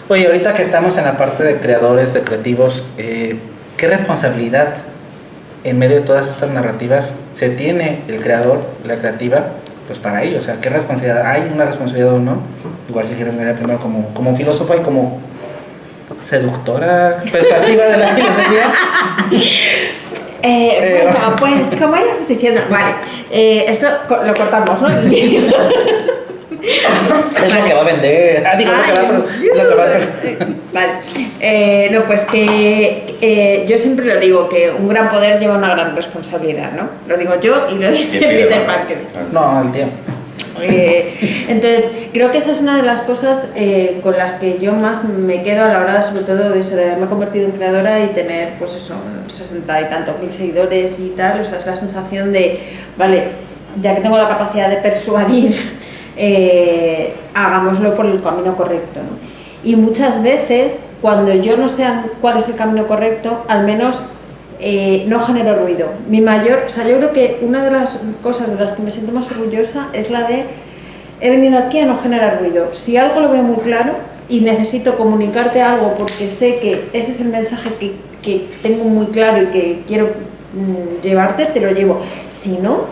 Oye, ahorita que estamos en la parte de creadores, de creativos, ¿qué responsabilidad en medio de todas estas narrativas se tiene el creador, la creativa, pues para ello? O sea, ¿qué responsabilidad? ¿Hay una responsabilidad o no? Igual si quieres mirar primero como filósofa y como seductora, persuasiva de la filosofía. Bueno, pues como íbamos diciendo, vale, esto lo cortamos, ¿no? Es lo que va a vender. Digo, lo que va a Vale. No, pues que yo siempre lo digo, que un gran poder lleva una gran responsabilidad, ¿no? Lo digo yo y lo dice Peter Parker. No, el tío. Entonces, creo que esa es una de las cosas con las que yo más me quedo a la hora, sobre todo, de haberme convertido en creadora y tener, pues eso, 60 y tantos mil seguidores y tal. O sea, es la sensación de, vale, ya que tengo la capacidad de persuadir, hagámoslo por el camino correcto, ¿no? Y muchas veces, cuando yo no sé cuál es el camino correcto, al menos no genero ruido. O sea, yo creo que una de las cosas de las que me siento más orgullosa es la de he venido aquí a no generar ruido. Si algo lo veo muy claro y necesito comunicarte algo porque sé que ese es el mensaje que tengo muy claro y que quiero llevarte, te lo llevo. Si no,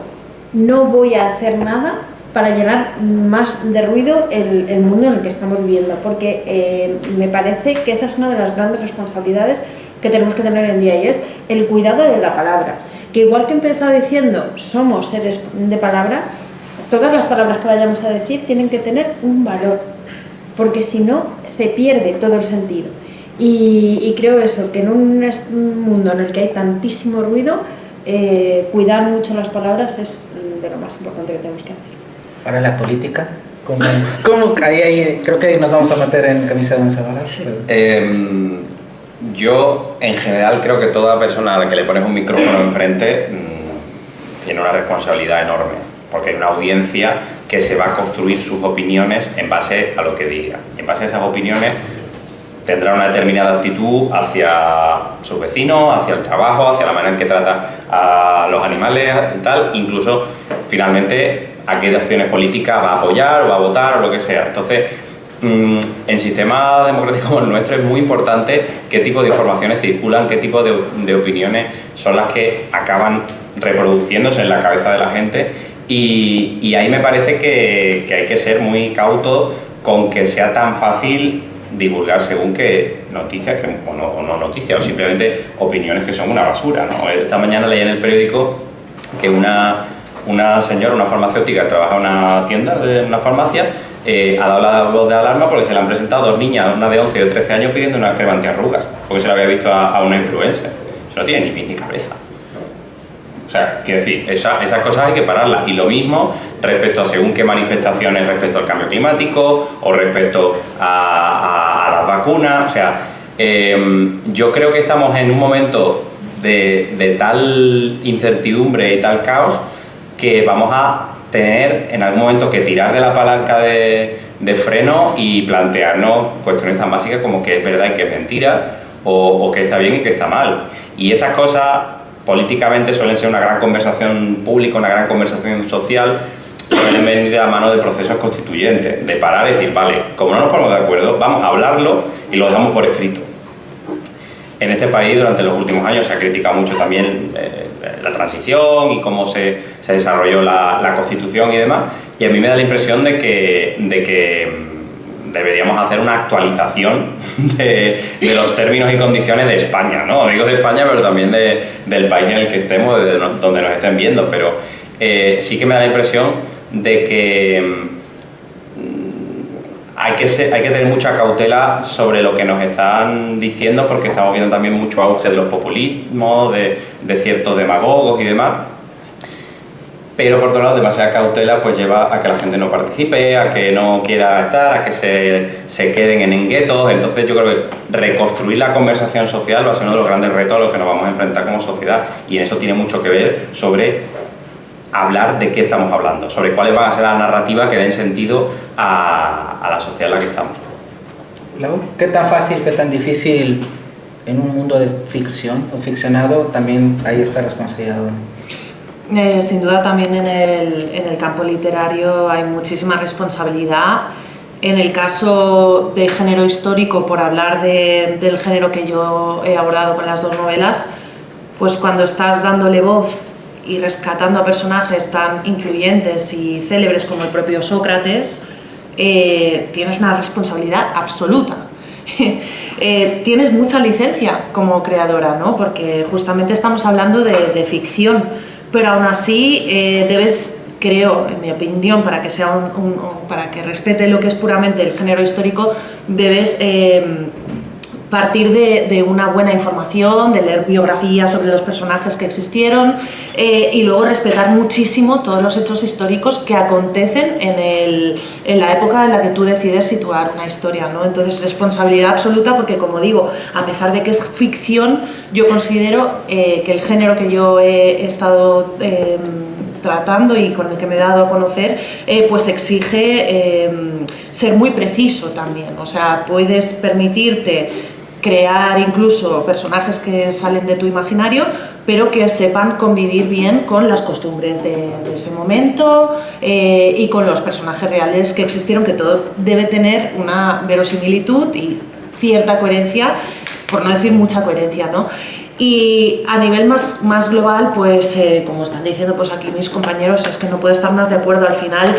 no voy a hacer nada para llenar más de ruido el mundo en el que estamos viviendo, porque me parece que esa es una de las grandes responsabilidades que tenemos que tener hoy en día, y es el cuidado de la palabra. Que igual que he empezado diciendo, somos seres de palabra, todas las palabras que vayamos a decir tienen que tener un valor, porque si no, se pierde todo el sentido. Y creo eso, que en un mundo en el que hay tantísimo ruido, cuidar mucho las palabras es de lo más importante que tenemos que hacer. Ahora la política, ¿Cómo? Ahí creo que nos vamos a meter en camisa de once varas. Sí. Yo, en general, creo que toda persona a la que le pones un micrófono enfrente tiene una responsabilidad enorme, porque hay una audiencia que se va a construir sus opiniones en base a lo que diga. En base a esas opiniones tendrá una determinada actitud hacia sus vecinos, hacia el trabajo, hacia la manera en que trata a los animales y tal, incluso finalmente a qué acciones políticas va a apoyar o va a votar o lo que sea. Entonces, en sistemas democráticos como el nuestro es muy importante qué tipo de informaciones circulan, qué tipo de opiniones son las que acaban reproduciéndose en la cabeza de la gente, y ahí me parece que hay que ser muy cauto con que sea tan fácil divulgar según qué noticias o no noticias, o simplemente opiniones que son una basura, ¿no? Esta mañana leí en el periódico que una señora, una farmacéutica que trabaja en una tienda de una farmacia, ha dado la voz de alarma porque se le han presentado dos niñas, una de 11 y de 13 años, pidiendo una crema antiarrugas, porque se la había visto a una influencer. Eso no tiene ni pies ni cabeza. O sea, quiero decir, esas cosas hay que pararlas. Y lo mismo respecto a según qué manifestaciones respecto al cambio climático o respecto a las vacunas. O sea, yo creo que estamos en un momento de tal incertidumbre y tal caos que vamos a tener en algún momento que tirar de la palanca de freno y plantearnos cuestiones tan básicas como qué es verdad y qué es mentira, o qué está bien y qué está mal. Y esas cosas políticamente suelen ser una gran conversación pública, una gran conversación social, suelen venir de la mano de procesos constituyentes, de parar y decir, vale, como no nos ponemos de acuerdo, vamos a hablarlo y lo dejamos por escrito. En este país durante los últimos años se ha criticado mucho también la transición y cómo se desarrolló la Constitución y demás, y a mí me da la impresión de que deberíamos hacer una actualización de los términos y condiciones de España, ¿no? Digo de España, pero también del país en el que estemos, donde nos estén viendo, pero sí que me da la impresión de que hay que tener mucha cautela sobre lo que nos están diciendo, porque estamos viendo también mucho auge de los populismos, de ciertos demagogos y demás. Pero por otro lado, demasiada cautela pues lleva a que la gente no participe, a que no quiera estar, a que se queden en guetos. Entonces yo creo que reconstruir la conversación social va a ser uno de los grandes retos a los que nos vamos a enfrentar como sociedad, y en eso tiene mucho que ver sobre hablar de qué estamos hablando, sobre cuáles van a ser las narrativas que den sentido a la sociedad en la que estamos. ¿Qué tan fácil, qué tan difícil en un mundo de ficción o ficcionado también hay esta responsabilidad? Sin duda también en el campo literario hay muchísima responsabilidad. En el caso de género histórico, por hablar del género que yo he abordado con las dos novelas, pues cuando estás dándole voz y rescatando a personajes tan influyentes y célebres como el propio Sócrates, tienes una responsabilidad absoluta. Tienes mucha licencia como creadora, ¿no? Porque justamente estamos hablando de ficción, pero aún así debes, creo, en mi opinión, para que sea para que respete lo que es puramente el género histórico, debes partir de una buena información, de leer biografías sobre los personajes que existieron, y luego respetar muchísimo todos los hechos históricos que acontecen en la época en la que tú decides situar una historia, ¿no? Entonces, responsabilidad absoluta, porque como digo, a pesar de que es ficción, yo considero que el género que yo he estado tratando y con el que me he dado a conocer, pues exige ser muy preciso también. O sea, puedes permitirte crear incluso personajes que salen de tu imaginario, pero que sepan convivir bien con las costumbres de ese momento y con los personajes reales que existieron, que todo debe tener una verosimilitud y cierta coherencia, por no decir mucha coherencia, ¿no? Y a nivel más global, pues como están diciendo pues aquí mis compañeros, es que no puedo estar más de acuerdo. Al final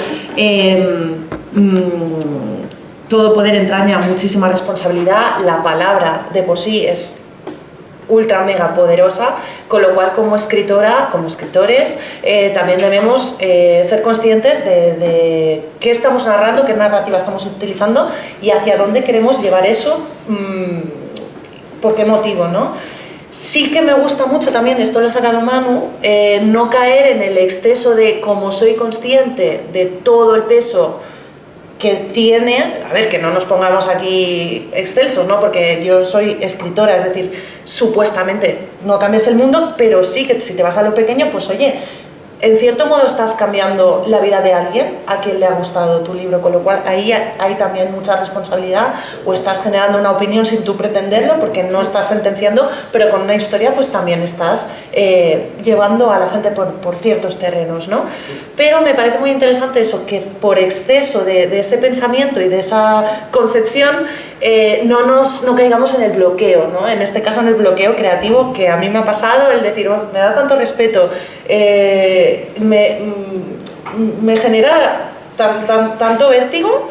todo poder entraña muchísima responsabilidad, la palabra de por sí es ultra mega poderosa, con lo cual como escritora, como escritores, también debemos ser conscientes de qué estamos narrando, qué narrativa estamos utilizando y hacia dónde queremos llevar eso, por qué motivo, ¿no? Sí que me gusta mucho también, esto lo ha sacado Manu, no caer en el exceso de, como soy consciente de todo el peso que tiene, a ver, que no nos pongamos aquí excelsos, ¿no? Porque yo soy escritora, es decir, supuestamente no cambias el mundo, pero sí que si te vas a lo pequeño, pues oye, en cierto modo estás cambiando la vida de alguien a quien le ha gustado tu libro, con lo cual ahí hay también mucha responsabilidad, o estás generando una opinión sin tú pretenderlo, porque no estás sentenciando, pero con una historia pues también estás llevando a la gente por ciertos terrenos, ¿no? Pero me parece muy interesante eso, que por exceso de ese pensamiento y de esa concepción no caigamos en el bloqueo, ¿no? En este caso en el bloqueo creativo, que a mí me ha pasado, el decir, oh, me da tanto respeto, me genera tanto vértigo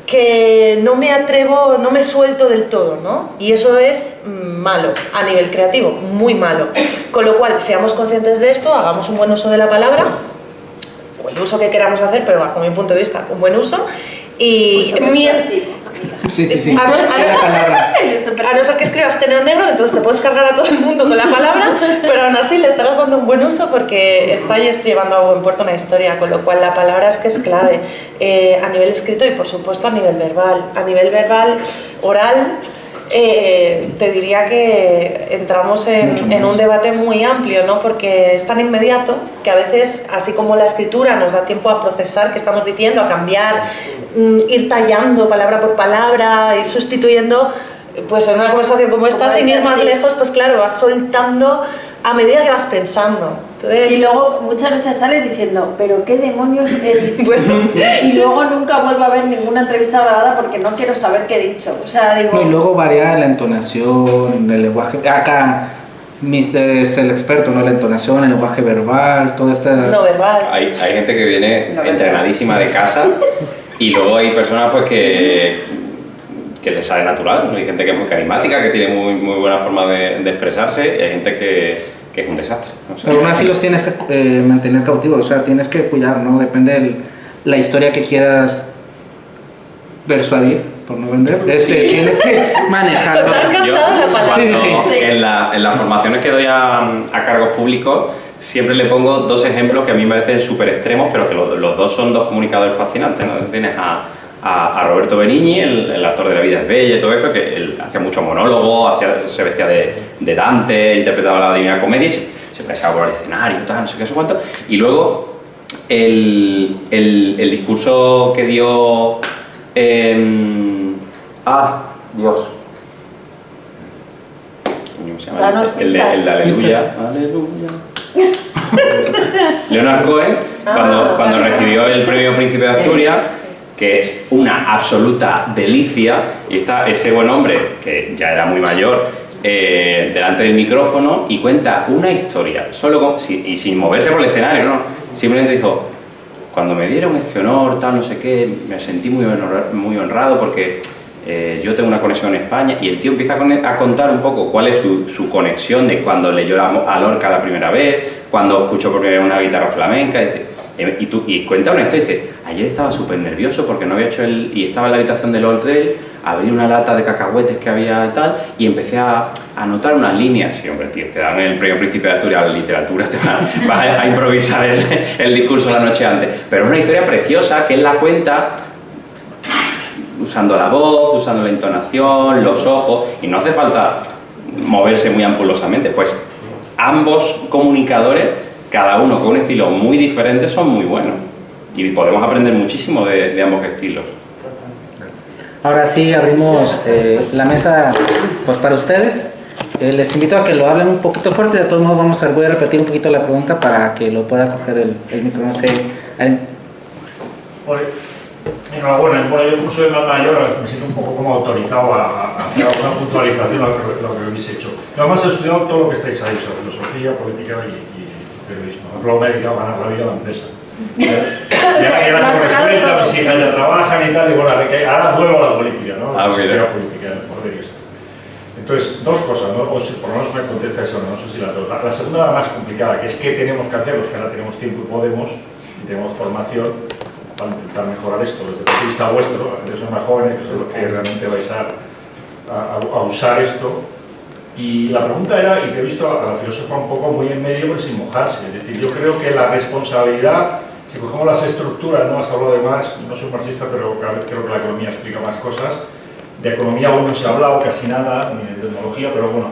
que no me atrevo, no me suelto del todo, ¿no? Y eso es malo a nivel creativo, muy malo. Con lo cual, seamos conscientes de esto, hagamos un buen uso de la palabra, o el uso que queramos hacer, pero bajo mi punto de vista, un buen uso. Y Sí. A no ser que escribas género negro, entonces te puedes cargar a todo el mundo con la palabra, pero aún así le estarás dando un buen uso porque estáis llevando a buen puerto una historia, con lo cual la palabra es que es clave a nivel escrito y por supuesto a nivel verbal. A nivel verbal, oral, te diría que entramos en un debate muy amplio, ¿no? Porque es tan inmediato que a veces, así como la escritura nos da tiempo a procesar qué estamos diciendo, a cambiar, ir tallando palabra por palabra, ir sustituyendo, pues en una conversación como esta, sin ir más lejos, pues claro, vas soltando a medida que vas pensando. Entonces, y luego muchas veces sales diciendo, pero qué demonios he dicho. Bueno. Y luego nunca vuelvo a ver ninguna entrevista grabada porque no quiero saber qué he dicho. O sea, digo... No, y luego varía la entonación, el lenguaje. Acá Mister es el experto, ¿no? La entonación, el lenguaje verbal, todo esto. No verbal. Hay gente que viene entrenadísima de casa y luego hay personas pues que les sale natural. Hay gente que es muy carismática, que tiene muy buena forma de expresarse, y hay gente que es un desastre. No sé. Pero aún así los tienes que mantener cautivos, o sea, tienes que cuidar, ¿no? Depende de la historia que quieras persuadir, por no vender. Tienes que manejarlo. Os ha encantado la palabra. Sí. En las formaciones que doy a cargos públicos, siempre le pongo dos ejemplos que a mí me parecen súper extremos, pero que los dos son dos comunicadores fascinantes, ¿no? Tienes a Roberto Benigni, el actor de La vida es bella y todo eso, que él hacía mucho monólogo, se vestía de Dante, interpretaba la Divina Comedia y se paseaba por el escenario, tal, no sé qué, no sé cuánto. Y luego el discurso que dio... Dios. ¿Cómo se llama? Danos pistas. El de Aleluya. Aleluya. Leonard Cohen, cuando recibió el premio Príncipe de Asturias, que es una absoluta delicia, y está ese buen hombre, que ya era muy mayor, delante del micrófono y cuenta una historia, y sin moverse por el escenario, ¿no? Simplemente dijo, cuando me dieron este honor, tal, no sé qué, me sentí muy honrado porque yo tengo una conexión en España, y el tío empieza a contar un poco cuál es su conexión de cuando leyó a Lorca la primera vez, cuando escuchó por primera vez una guitarra flamenca, y cuenta una historia y dice, ayer estaba súper nervioso porque no había hecho y estaba en la habitación del hotel, abrí una lata de cacahuetes que había tal, y empecé a anotar unas líneas. Sí, hombre, tío, te dan el premio Príncipe de Asturias a la literatura, te vas a improvisar el discurso la noche antes, pero es una historia preciosa que él la cuenta usando la voz, usando la entonación, los ojos, y no hace falta moverse muy ampulosamente, pues ambos comunicadores, cada uno con un estilo muy diferente, son muy buenos y podemos aprender muchísimo de ambos estilos. Ahora sí abrimos la mesa pues para ustedes. Les invito a que lo hablen un poquito fuerte. De todos modos voy a repetir un poquito la pregunta para que lo pueda coger el micrófono. Enhorabuena, bueno, yo como soy más mayor me siento un poco como autorizado a hacer alguna puntualización a lo que habéis hecho. Yo además he estudiado todo lo que estáis ahí sobre filosofía, política y periodismo. Luego me he dedicado a ganar la vida a la empresa. Ya me suelta, mis hijas ya trabajan y tal, y bueno, ahora vuelvo a la política, ¿no? La filosofía política, el poder y esto. Entonces, dos cosas, ¿no? O si por lo menos me contesta eso, no sé si las dos. La segunda, la más complicada, que es qué tenemos que hacer, los que ahora tenemos tiempo y podemos, y tenemos formación, para intentar mejorar esto desde el punto de vista vuestro, que sois más jóvenes, que sois los que realmente vais a usar esto. Y la pregunta era, y que he visto a la filósofa un poco muy en medio, pero sin mojarse, es decir, yo creo que la responsabilidad Si cogemos las estructuras, no has hablado de Marx, no soy marxista, pero cada vez creo que la economía explica más cosas. De economía aún no se ha hablado casi nada, ni de tecnología, pero bueno,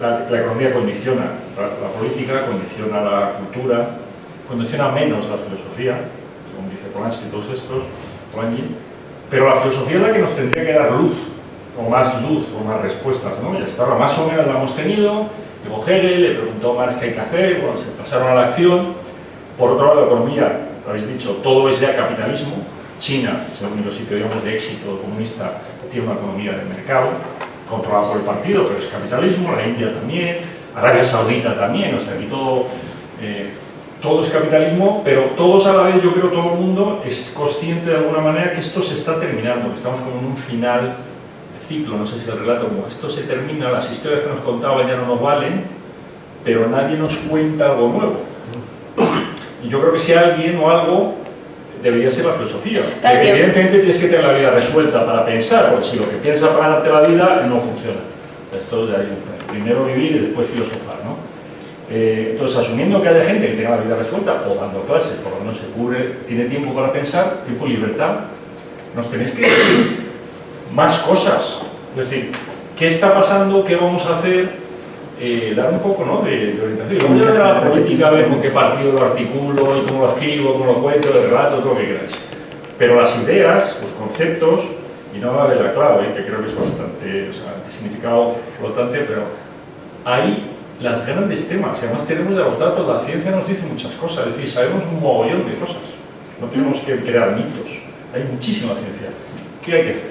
la economía condiciona la política, condiciona la cultura, condiciona menos la filosofía, según dice Polanski y todos estos, pero la filosofía es la que nos tendría que dar luz, o más respuestas, ¿no? Y hasta ahora más o menos la hemos tenido. Llegó Hegel, le preguntó Marx qué hay que hacer, bueno, se pasaron a la acción. Por otro lado, la economía, lo habéis dicho, todo es ya capitalismo. China, es el único sitio, digamos, de éxito comunista, tiene una economía de mercado, controlada por el partido, pero es capitalismo. La India también, Arabia Saudita también, o sea, aquí todo es capitalismo, pero todos a la vez, yo creo, todo el mundo es consciente de alguna manera que esto se está terminando, que estamos como en un final de ciclo, no sé si el relato, como esto se termina, las historias que nos contaban ya no nos valen, pero nadie nos cuenta algo nuevo. Y yo creo que si alguien o algo debería ser la filosofía. Claro, evidentemente tienes que tener la vida resuelta para pensar, porque si lo que piensas para ganarte la vida no funciona. Esto de ahí, primero vivir y después filosofar, ¿no? Entonces, asumiendo que haya gente que tenga la vida resuelta, o dando clases, por lo menos se cubre, tiene tiempo para pensar, tiempo y libertad, nos tenéis que decir más cosas. Es decir, ¿qué está pasando? ¿Qué vamos a hacer? Dar un poco, ¿no?, de orientación. Luego ya la política, a ver con qué partido lo articulo y cómo lo escribo, cómo lo cuento, el relato, todo lo que queráis. Pero las ideas, los conceptos, y no vale la clave, que creo que es bastante, o sea, de significado flotante, pero hay las grandes temas, y además tenemos ya los datos, la ciencia nos dice muchas cosas, es decir, sabemos un mogollón de cosas, no tenemos que crear mitos, hay muchísima ciencia. ¿Qué hay que hacer?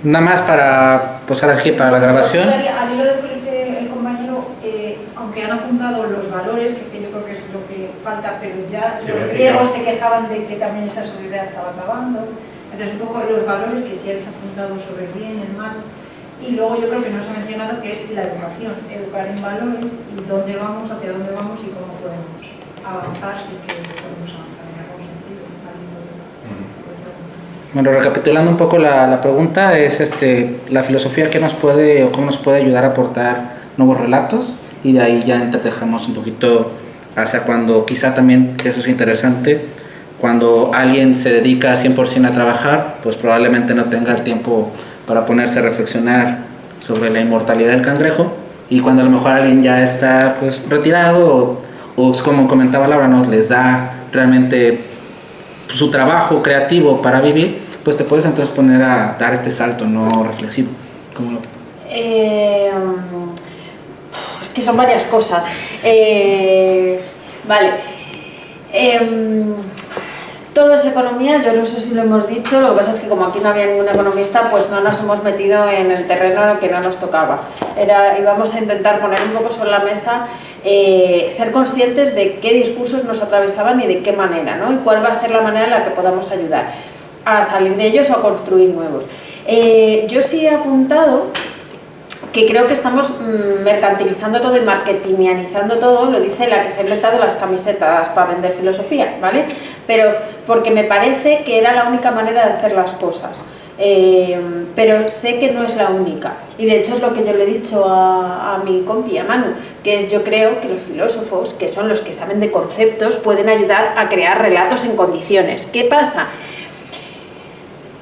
Nada más para, pues ahora aquí para la grabación. Al hilo de lo que dice el compañero, aunque han apuntado los valores, que es que yo creo que es lo que falta, pero ya los griegos se quejaban de que también esa sociedad estaba acabando. Entonces, un poco los valores que sí habéis apuntado sobre el bien y el mal. Y luego yo creo que no se ha mencionado que es la educación, educar en valores y dónde vamos, hacia dónde vamos y cómo podemos avanzar, si es que podemos avanzar en algún sentido. Bueno, recapitulando un poco la pregunta, es la filosofía que nos puede o cómo nos puede ayudar a aportar nuevos relatos, y de ahí ya entretejamos un poquito hacia cuando quizá también, que eso es interesante, cuando alguien se dedica 100% a trabajar, pues probablemente no tenga el tiempo para ponerse a reflexionar sobre la inmortalidad del cangrejo, y cuando a lo mejor alguien ya está pues retirado o como comentaba Laura, ¿no?, les da realmente su trabajo creativo para vivir, pues te puedes entonces poner a dar este salto no reflexivo. ¿Cómo lo...? Es que son varias cosas. Vale. Todo es economía, yo no sé si lo hemos dicho, lo que pasa es que como aquí no había ningún economista, pues no nos hemos metido en el terreno que no nos tocaba. Íbamos a intentar poner un poco sobre la mesa, ser conscientes de qué discursos nos atravesaban y de qué manera, ¿no? Y cuál va a ser la manera en la que podamos ayudar a salir de ellos o a construir nuevos. Yo sí he apuntado que creo que estamos mercantilizando todo y marketingianizando todo, lo dice la que se ha inventado las camisetas para vender filosofía, ¿vale? Pero porque me parece que era la única manera de hacer las cosas, pero sé que no es la única, y de hecho es lo que yo le he dicho a mi compi, a Manu, que es yo creo que los filósofos, que son los que saben de conceptos, pueden ayudar a crear relatos en condiciones. ¿Qué pasa?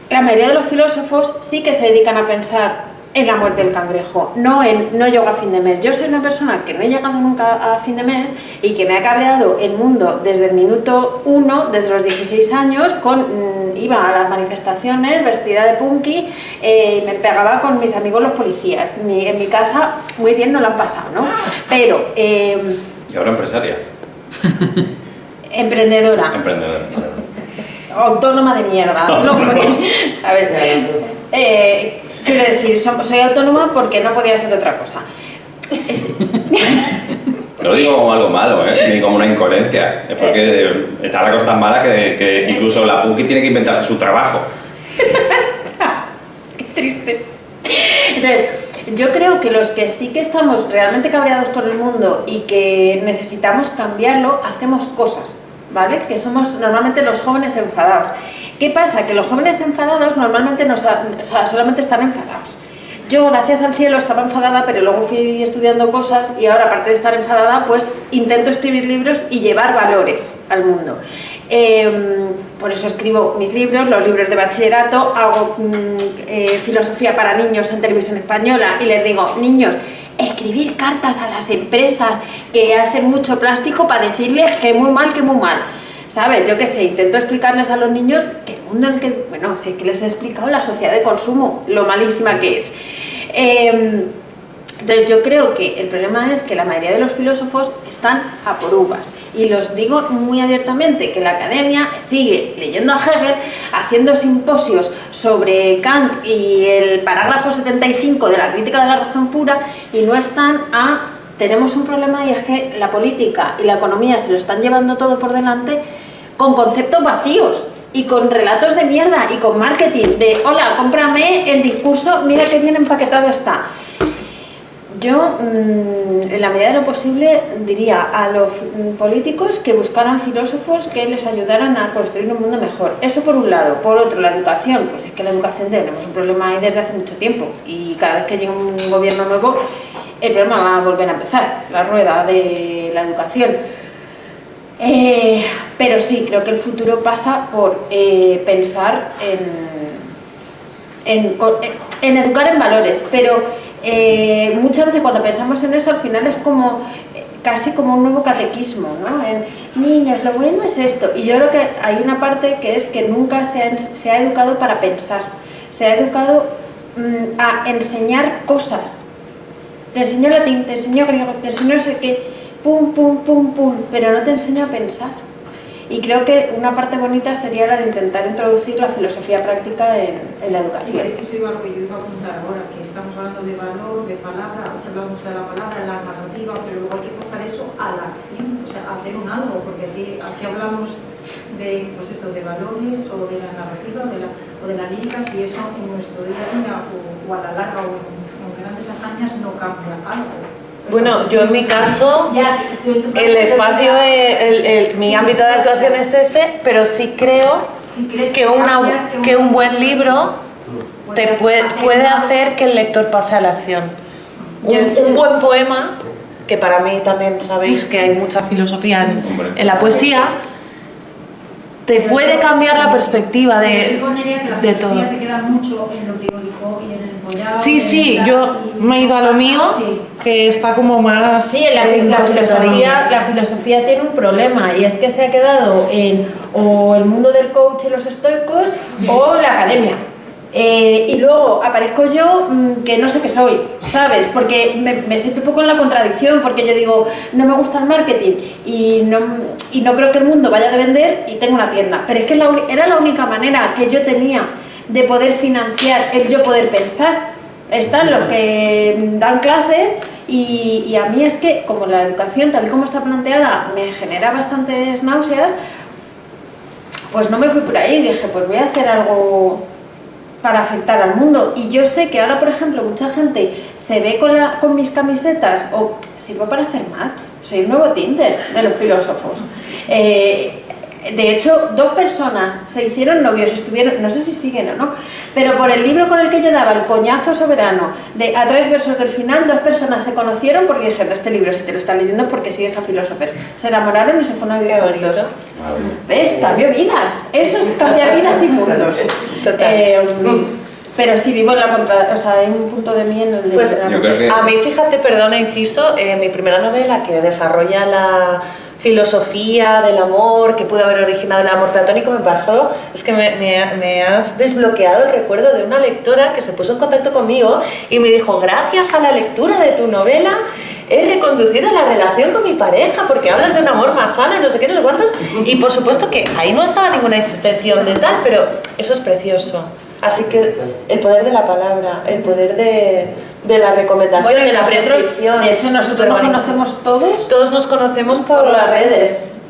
La mayoría de los filósofos sí que se dedican a pensar en la muerte del cangrejo, no llego a fin de mes. Yo soy una persona que no he llegado nunca a fin de mes y que me ha cabreado el mundo desde el minuto 1, desde los 16 años, iba a las manifestaciones vestida de punky, me pegaba con mis amigos los policías. En mi casa muy bien no lo han pasado, ¿no? Pero... ¿Y ahora empresaria? Emprendedora. Autónoma de mierda, ¿no? ¿Sabes? Quiero decir, soy autónoma porque no podía ser otra cosa. No lo digo como algo malo, ni como una incoherencia. Es porque está la cosa tan mala que incluso la punky tiene que inventarse su trabajo. Qué triste. Entonces, yo creo que los que sí que estamos realmente cabreados con el mundo y que necesitamos cambiarlo, hacemos cosas, ¿vale? Que somos normalmente los jóvenes enfadados. ¿Qué pasa? Que los jóvenes enfadados normalmente solamente están enfadados. Yo, gracias al cielo, estaba enfadada, pero luego fui estudiando cosas y ahora, aparte de estar enfadada, pues intento escribir libros y llevar valores al mundo. Por eso escribo mis libros, los libros de bachillerato, hago filosofía para niños en Televisión Española y les digo, niños, escribir cartas a las empresas que hacen mucho plástico para decirles que muy mal, ¿sabes? Yo qué sé, intento explicarles a los niños que el mundo en el que, bueno, si es que les he explicado la sociedad de consumo, lo malísima que es. Entonces yo creo que el problema es que la mayoría de los filósofos están a por uvas y los digo muy abiertamente que la academia sigue leyendo a Hegel, haciendo simposios sobre Kant y el parágrafo 75 de la crítica de la razón pura y no están a... Tenemos un problema y es que la política y la economía se lo están llevando todo por delante con conceptos vacíos y con relatos de mierda y con marketing de hola, cómprame el discurso, mira qué bien empaquetado está. Yo, en la medida de lo posible, diría a los políticos que buscaran filósofos que les ayudaran a construir un mundo mejor. Eso por un lado. Por otro, la educación. Pues es que la educación tenemos un problema ahí desde hace mucho tiempo y cada vez que llega un gobierno nuevo, el problema va a volver a empezar, la rueda de la educación. Pero sí, creo que el futuro pasa por pensar en educar en valores, pero muchas veces cuando pensamos en eso al final es como casi como un nuevo catequismo, ¿no? En niños, lo bueno es esto, y yo creo que hay una parte que es que nunca se ha educado para pensar, se ha educado a enseñar cosas. Te enseño latín, te enseño griego, te enseño no sé qué, pum, pum, pum, pum, pero no te enseño a pensar. Y creo que una parte bonita sería la de intentar introducir la filosofía práctica en la educación. Sí, es que eso iba a lo que yo iba a apuntar ahora, que estamos hablando de valor, de palabra, se habla mucho de la palabra, de la narrativa, pero luego hay que pasar eso a la acción, o sea, a hacer un algo, porque aquí hablamos de, pues eso, de valores o de la narrativa o de la lírica, si eso en nuestro día a día o a la larga o en grandes hazañas no cambia algo. Bueno, yo en mi caso, el espacio mi ámbito de actuación es ese, pero sí creo que un buen libro te puede hacer que el lector pase a la acción. Un buen poema, que para mí también sabéis que hay mucha filosofía en la poesía, te puede cambiar la perspectiva de todo. La filosofía se queda mucho en lo teórico y en el enrollado. Sí, yo me he ido a lo mío, que está como más... Sí, la filosofía tiene un problema y es que se ha quedado en o el mundo del coach y los estoicos o la academia. Y luego aparezco yo que no sé qué soy, ¿sabes? Porque me siento un poco en la contradicción, porque yo digo, no me gusta el marketing y no creo que el mundo vaya de vender y tengo una tienda. Pero es que era la única manera que yo tenía de poder financiar el yo poder pensar. Están los que dan clases y a mí es que, como la educación tal y como está planteada me genera bastantes náuseas, pues no me fui por ahí, dije, pues voy a hacer algo para afectar al mundo. Y yo sé que ahora, por ejemplo, mucha gente se ve con mis camisetas o sirvo para hacer match, soy el nuevo Tinder de los filósofos. De hecho, 2 personas se hicieron novios, estuvieron, no sé si siguen o no, pero por el libro con el que yo daba el coñazo soberano de a 3 versos del final, 2 personas se conocieron porque dijeron, este libro si te lo estás leyendo porque sigues a filósofos. Se enamoraron y se fueron a vivir juntos. ¿Ves? Cambió vidas. Eso es cambiar vidas y mundos. Pero sí vivo en la contra, o sea, hay un punto de mí en el de... Pues yo creo que... a mí, fíjate, perdona, inciso, mi primera novela que desarrolla la filosofía del amor, que pudo haber originado el amor platónico, me pasó, es que me has desbloqueado el recuerdo de una lectora que se puso en contacto conmigo y me dijo, gracias a la lectura de tu novela he reconducido la relación con mi pareja porque hablas de un amor más sano y no sé qué, no sé cuántos, y por supuesto que ahí no estaba ninguna intención de tal, pero eso es precioso. Así que el poder de la palabra, el poder de la recomendación, bueno, de la prescripción. De eso nosotros nos conocemos todos. Todos nos conocemos por las redes.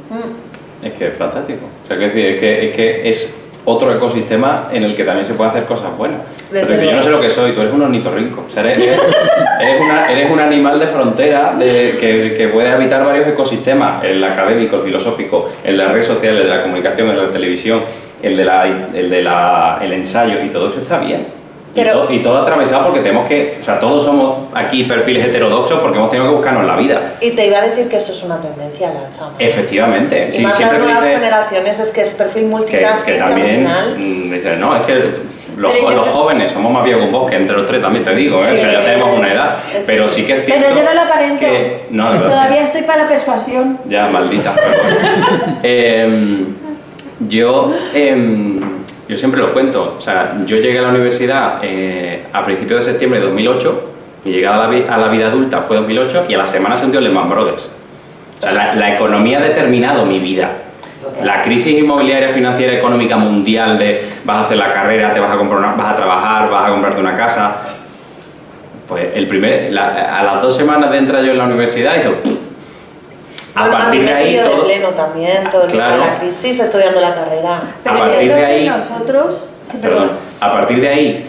Es que es fantástico. O sea, es que es otro ecosistema en el que también se puede hacer cosas buenas. Pero es que yo no sé lo que soy, tú eres un ornitorrinco. O sea, eres un animal de frontera que puede habitar varios ecosistemas, el académico, el filosófico, el de las redes sociales, el de la comunicación, el de la televisión, el ensayo, y todo eso está bien. Y todo atravesado porque tenemos que, o sea, todos somos aquí perfiles heterodoxos porque hemos tenido que buscarnos la vida. Y te iba a decir que eso es una tendencia al alza. Efectivamente. Y más las nuevas generaciones, es que es perfil multitasking que también, al final... dices, no, es que los jóvenes somos más viejos que vos, que entre los tres también te digo, Sí, o sea, ya tenemos una edad, pero sí que es cierto... Pero yo no lo aparento, no, todavía estoy para la persuasión. Ya, maldita, pero yo siempre lo cuento, o sea, yo llegué a la universidad a principios de septiembre de 2008, mi llegada a la vida adulta fue 2008 y a la semana se hundió Lehman Brothers. O sea, la economía ha determinado mi vida. La crisis inmobiliaria, financiera, económica mundial de vas a hacer la carrera, te vas a comprar vas a trabajar, vas a comprarte una casa. Pues a las 2 semanas de entrar yo en la universidad hizo... Bueno, a mí me pilló de pleno también, todo el tema de la crisis, estudiando la carrera. Pero a partir de ahí, nosotros... Sí, perdón, a partir de ahí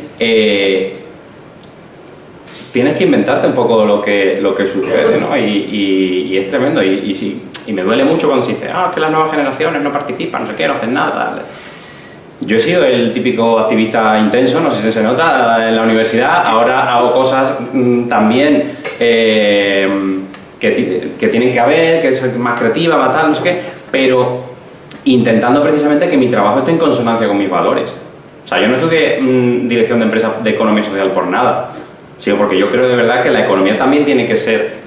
tienes que inventarte un poco lo que sucede, ¿no? Y es tremendo. Y me duele mucho cuando se dice, que las nuevas generaciones no participan, no sé qué, no hacen nada. Yo he sido el típico activista intenso, no sé si se nota, en la universidad. Ahora hago cosas también que tienen que haber, que es más creativa, más tal, no sé qué, pero intentando precisamente que mi trabajo esté en consonancia con mis valores. O sea, yo no estudié dirección de empresas de economía social por nada, sino porque yo creo de verdad que la economía también tiene que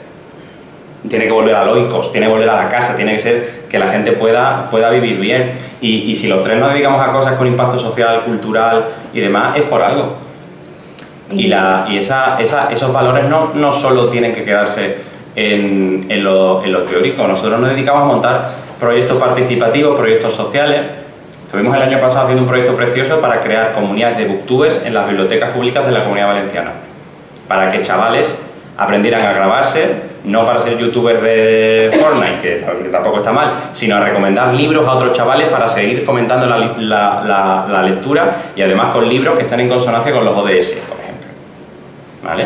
volver a loicos, tiene que volver a la casa, tiene que ser que la gente pueda vivir bien. Y si los tres nos dedicamos a cosas con impacto social, cultural y demás, es por algo. Y esos valores no solo tienen que quedarse en lo teórico. Nosotros nos dedicamos a montar proyectos participativos, proyectos sociales. Estuvimos el año pasado haciendo un proyecto precioso para crear comunidades de booktubers en las bibliotecas públicas de la Comunidad Valenciana, para que chavales aprendieran a grabarse, no para ser youtubers de Fortnite, que tampoco está mal, sino a recomendar libros a otros chavales para seguir fomentando la lectura, y además con libros que están en consonancia con los ODS, por ejemplo. ¿Vale?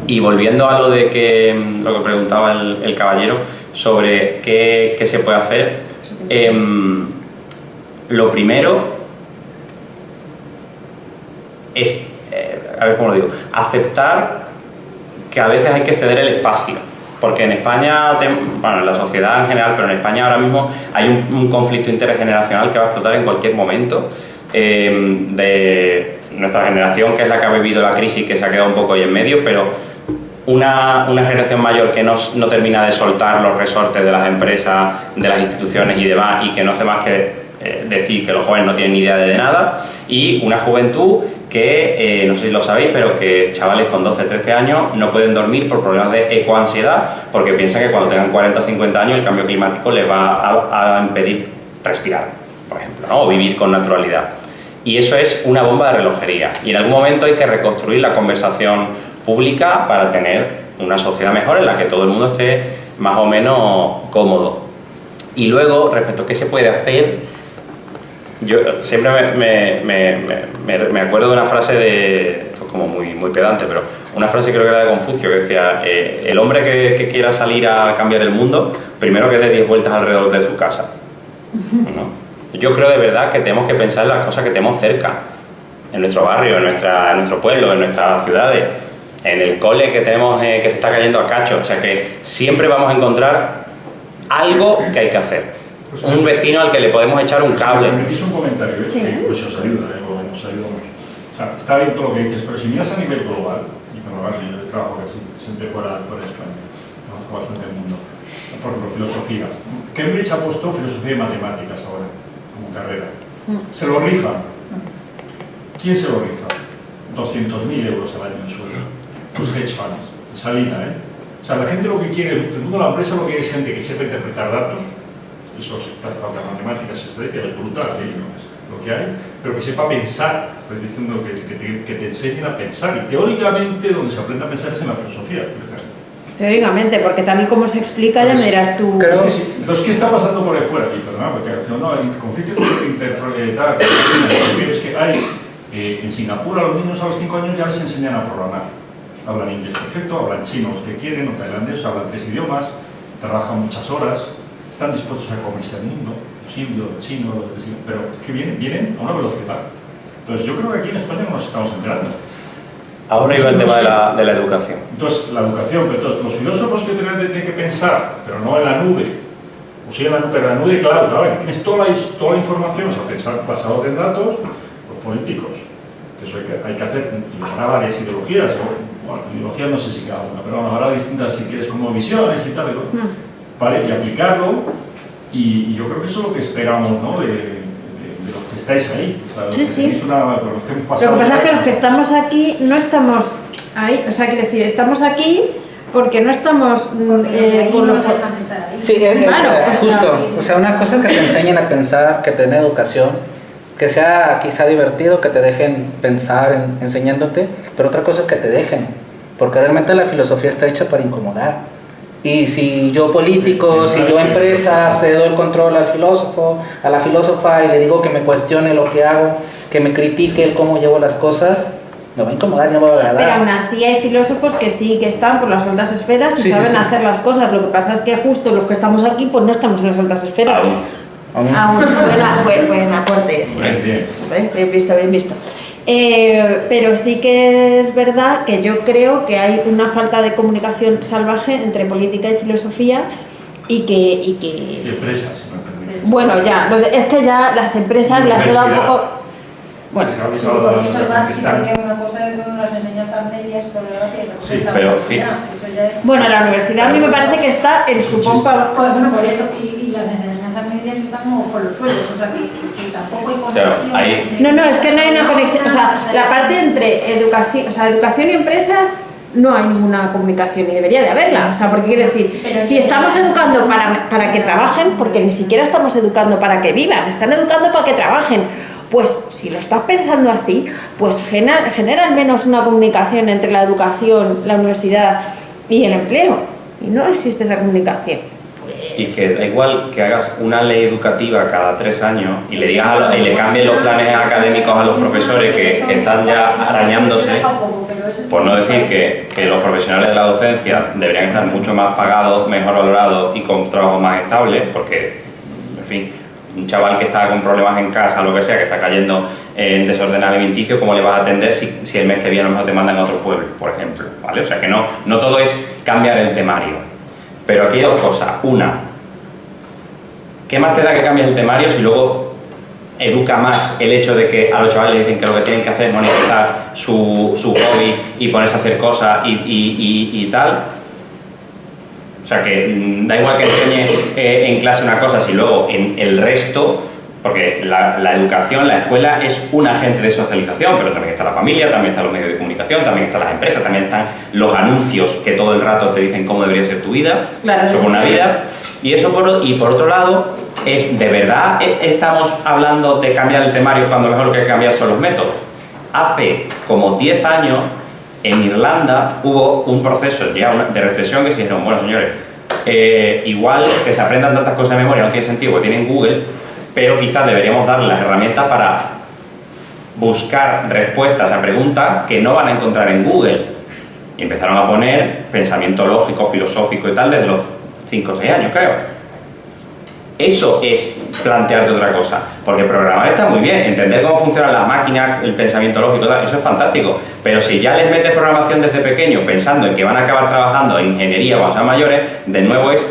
Y volviendo a lo que preguntaba el caballero sobre qué se puede hacer, lo primero es, a ver cómo lo digo, aceptar que a veces hay que ceder el espacio, porque en España, bueno, en la sociedad en general, pero en España ahora mismo hay un conflicto intergeneracional que va a explotar en cualquier momento, de nuestra generación, que es la que ha vivido la crisis, que se ha quedado un poco ahí en medio, pero una generación mayor que no termina de soltar los resortes de las empresas, de las instituciones y demás, y que no hace más que decir que los jóvenes no tienen ni idea de nada, y una juventud que, no sé si lo sabéis, pero que chavales con 12, 13 años no pueden dormir por problemas de ecoansiedad, porque piensan que cuando tengan 40 o 50 años el cambio climático les va a impedir respirar, por ejemplo, ¿no? O vivir con naturalidad. Y eso es una bomba de relojería, y en algún momento hay que reconstruir la conversación pública para tener una sociedad mejor en la que todo el mundo esté más o menos cómodo. Y luego, respecto a qué se puede hacer, yo siempre me acuerdo de una frase esto es como muy pedante, pero una frase creo que era de Confucio, que decía, el hombre que quiera salir a cambiar el mundo, primero que dé 10 vueltas alrededor de su casa, ¿no? Yo creo de verdad que tenemos que pensar en las cosas que tenemos cerca, en nuestro barrio, en nuestro pueblo, en nuestras ciudades, en el cole que tenemos que se está cayendo a cacho. O sea que siempre vamos a encontrar algo que hay que hacer. Un vecino al que le podemos echar un cable. Me permitís un comentario, pues os ayuda, nos ayuda mucho. O sea, está bien todo lo que dices, pero si miras a nivel global, y cuando yo trabajo casi siempre fuera de España, conozco bastante el mundo, por ejemplo, filosofía. Cambridge ha puesto filosofía y matemáticas ahora, como carrera. Se lo rifan. ¿Quién se lo rifa? 200.000 euros al año en sueldo. Los hedge funds, salida, O sea, la gente lo que quiere, el mundo de la empresa lo que quiere es gente que sepa interpretar datos, eso es matemáticas, estadísticas, es brutal, es lo que hay, pero que sepa pensar, pues diciendo que te enseñen a pensar, y teóricamente donde se aprende a pensar es en la filosofía. Teóricamente, porque tal y como se explica, ya me dirás tú. Creo que sí. ¿Qué está pasando por ahí fuera? Perdona, porque no, el conflicto interpretar, es que hay, en Singapur a los niños a los 5 años ya les enseñan a programar. Hablan inglés perfecto, hablan chino los que quieren, o tailandés, hablan 3 idiomas, trabajan muchas horas, están dispuestos a comerse al mundo, los indios, los chinos, pero que vienen a una velocidad. Entonces yo creo que aquí en España no nos estamos enterando. Ahora iba el tema de la educación. Entonces, la educación, pero todos los filósofos que tienen que pensar, pero no en la nube, o sí en la nube, pero en la nube, claro, tienes toda la información, o sea, pensar basado en datos, los políticos, que eso hay que hacer, y habrá varias ideologías, bueno, ideologías no sé si cada una, pero bueno, habrá distintas, si quieres, como visiones y tal, ¿vale? Y aplicarlo, y yo creo que eso es lo que esperamos, ¿no? De los que estáis ahí. O sea, Sí. Lo que pasa es que los que estamos aquí no estamos ahí, o sea, quiero decir, estamos aquí porque no estamos con los... dejan estar ahí. Sí, justo. O sea, una cosa es que te enseñen a pensar, que te den educación, que sea quizá divertido, que te dejen pensar enseñándote, pero otra cosa es que te dejen, porque realmente la filosofía está hecha para incomodar. Y si yo político, si yo empresa, cedo el control al filósofo, a la filósofa y le digo que me cuestione lo que hago, que me critique el cómo llevo las cosas, me va a incomodar y no me va a agradar. Pero aún así hay filósofos que sí que están por las altas esferas y saben hacer las cosas. Lo que pasa es que justo los que estamos aquí pues no estamos en las altas esferas. Aún. Buen aporte ese. Bien visto, bien visto. Pero sí que es verdad que yo creo que hay una falta de comunicación salvaje entre política y filosofía y empresas, si me permites. Bueno, ya, es que ya las empresas las he dado un poco... Bueno, porque eso es máximo, porque una cosa son las enseñanzas medias, por desgracia, sí, pero sí. Bueno, la universidad a mí me parece que está en su pompa... Bueno, por eso, y las enseñanzas medias están como por los suelos, o sea, que tampoco hay conexión. Claro, ahí... No, es que no hay una conexión, o sea, la parte entre educación y empresas no hay ninguna comunicación y debería de haberla, o sea, porque quiero decir, si estamos educando para que trabajen, porque ni siquiera estamos educando para que vivan, están educando para que trabajen. Pues si lo estás pensando así, pues genera al menos una comunicación entre la educación, la universidad y el empleo. Y no existe esa comunicación. Y que da igual que hagas una ley educativa cada 3 años y le digas y le cambies los planes académicos a los profesores que están ya arañándose, por no decir que los profesionales de la docencia deberían estar mucho más pagados, mejor valorados y con trabajo más estable, porque, en fin, un chaval que está con problemas en casa, lo que sea, que está cayendo en desorden alimenticio, ¿cómo le vas a atender si el mes que viene a lo mejor te mandan a otro pueblo, por ejemplo? ¿Vale? O sea que no todo es cambiar el temario. Pero aquí hay dos cosas. Una, ¿qué más te da que cambies el temario si luego educa más el hecho de que a los chavales les dicen que lo que tienen que hacer es monetizar su hobby y ponerse a hacer cosas y tal? O sea que da igual que enseñe en clase una cosa si luego en el resto, porque la educación, la escuela es un agente de socialización, pero también está la familia, también están los medios de comunicación, también están las empresas, también están los anuncios que todo el rato te dicen cómo debería ser tu vida, sobre una vida. Y eso por otro lado, ¿de verdad estamos hablando de cambiar el temario cuando lo mejor lo que hay que cambiar son los métodos? Hace como 10 años en Irlanda hubo un proceso ya de reflexión que se dijeron, bueno señores, igual que se aprendan tantas cosas de memoria no tiene sentido porque tienen Google, pero quizás deberíamos darle las herramientas para buscar respuestas a preguntas que no van a encontrar en Google. Y empezaron a poner pensamiento lógico, filosófico y tal desde los 5 o 6 años, creo. Eso es plantearte otra cosa, porque programar está muy bien, entender cómo funcionan las máquinas, el pensamiento lógico, eso es fantástico, pero si ya les metes programación desde pequeño pensando en que van a acabar trabajando en ingeniería cuando sean mayores, de nuevo es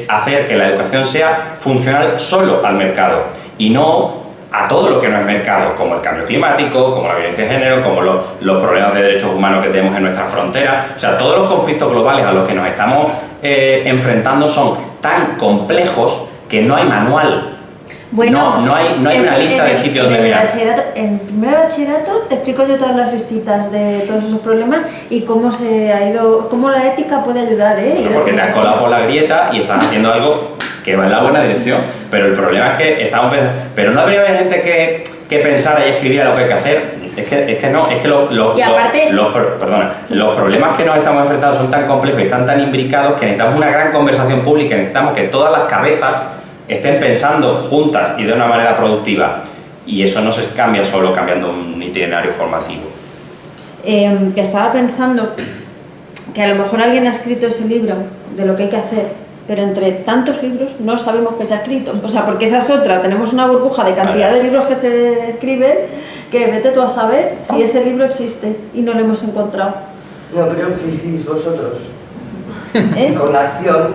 hacer que la educación sea funcional solo al mercado y no a todo lo que no es mercado, como el cambio climático, como la violencia de género, como los problemas de derechos humanos que tenemos en nuestras fronteras. O sea, todos los conflictos globales a los que nos estamos enfrentando son tan complejos que no hay manual. Bueno, no hay una lista de sitios donde mirar. En primer bachillerato te explico yo todas las listitas de todos esos problemas y cómo la ética puede ayudar, Bueno, porque te has colado por la grieta y estás haciendo algo que va en la buena dirección, pero el problema es que estamos pensando, pero no habría gente que pensara y escribiera lo que hay que hacer. Es que no, es que los problemas que nos estamos enfrentando son tan complejos y están tan imbricados que necesitamos una gran conversación pública, necesitamos que todas las cabezas estén pensando juntas y de una manera productiva, y eso no se cambia solo cambiando un itinerario formativo. Que estaba pensando que a lo mejor alguien ha escrito ese libro de lo que hay que hacer pero entre tantos libros no sabemos qué se ha escrito. O sea, porque esa es otra, tenemos una burbuja de cantidad de libros que se escriben, que vete tú a saber si ese libro existe y no lo hemos encontrado. No, pero existís vosotros. Con la acción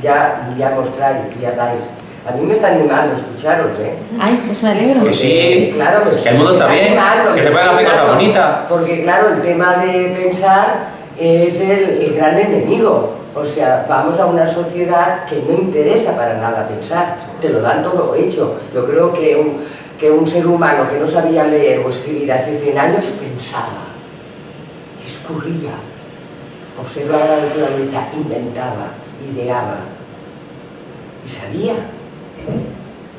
ya mostráis, ya dais. A mí me está animando escucharos, ¿eh? Ay, pues me alegro. Que sí, claro, pues, que el mundo está bien, que se pueden hacer cosas bonitas. Porque claro, el tema de pensar es el gran enemigo. O sea, vamos a una sociedad que no interesa para nada pensar, te lo dan todo hecho. Yo creo que un ser humano que no sabía leer o escribir hace 100 años pensaba, discurría, observaba la naturaleza, inventaba, ideaba y sabía.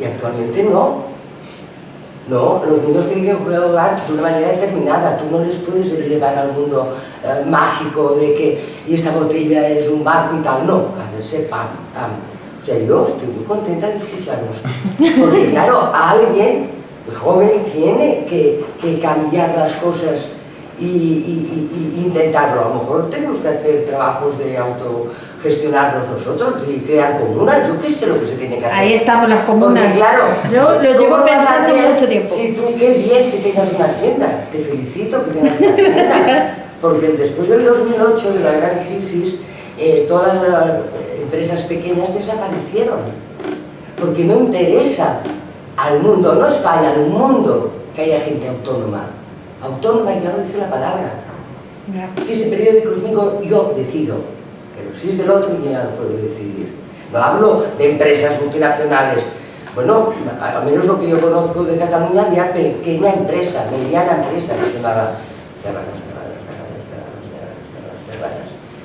Y actualmente no. No, los niños tienen que jugar de una manera determinada. Tú no les puedes llevar al mundo mágico de que y esta botella es un barco y tal. No, hacerse pam, pam. O sea, yo estoy muy contenta de escucharlos. Porque claro, alguien joven tiene que cambiar las cosas y intentarlo. A lo mejor tenemos que hacer trabajos de autogestionarnos nosotros y crear comunas. Yo qué sé lo que se tiene que hacer. Ahí estamos las comunas. Porque, claro, yo lo llevo pensando mucho tiempo. Sí, tú qué bien que tengas una tienda. Te felicito que tengas una tienda. Porque después del 2008, de la gran crisis, todas las empresas pequeñas desaparecieron. Porque no interesa al mundo, no España, al mundo, que haya gente autónoma. Autónoma, ya lo dice la palabra. Si ese periódico es mío, yo decido. Pero si es del otro, ya no puedo decidir. No hablo de empresas multinacionales. Bueno, al menos lo que yo conozco de Cataluña, había pequeña empresa, mediana empresa, que se llamaba Terradas.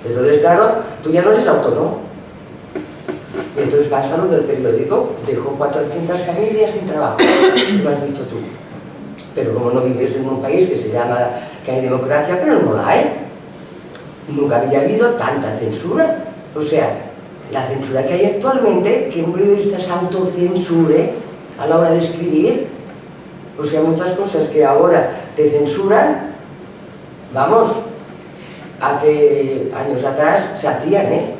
Entonces, claro, tú ya no eres autónomo. Y entonces pasa lo del periódico, dejó 400 familias sin trabajo, lo has dicho tú. Pero como no vives en un país que se llama, que hay democracia, pero no la hay. Nunca había habido tanta censura. O sea, la censura que hay actualmente, que un periodista se autocensure a la hora de escribir, o sea, muchas cosas que ahora te censuran, vamos, hace años atrás se hacían, ¿eh?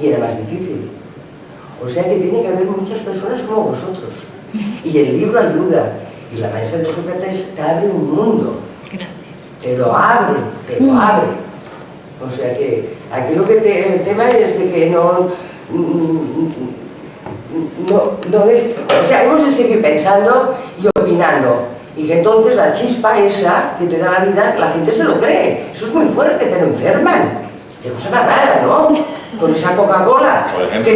Y era más difícil. O sea que tiene que haber muchas personas como vosotros. Y el libro ayuda. Y la maestra de Sócrates te abre un mundo. Gracias. Te lo abre, te lo abre. O sea que aquí lo que el tema es de que o sea, hemos de seguir pensando y opinando. Y que entonces la chispa esa que te da la vida, la gente se lo cree. Eso es muy fuerte, pero enferman. Qué cosa más rara, ¿no? Con esa Coca-Cola. Por ejemplo.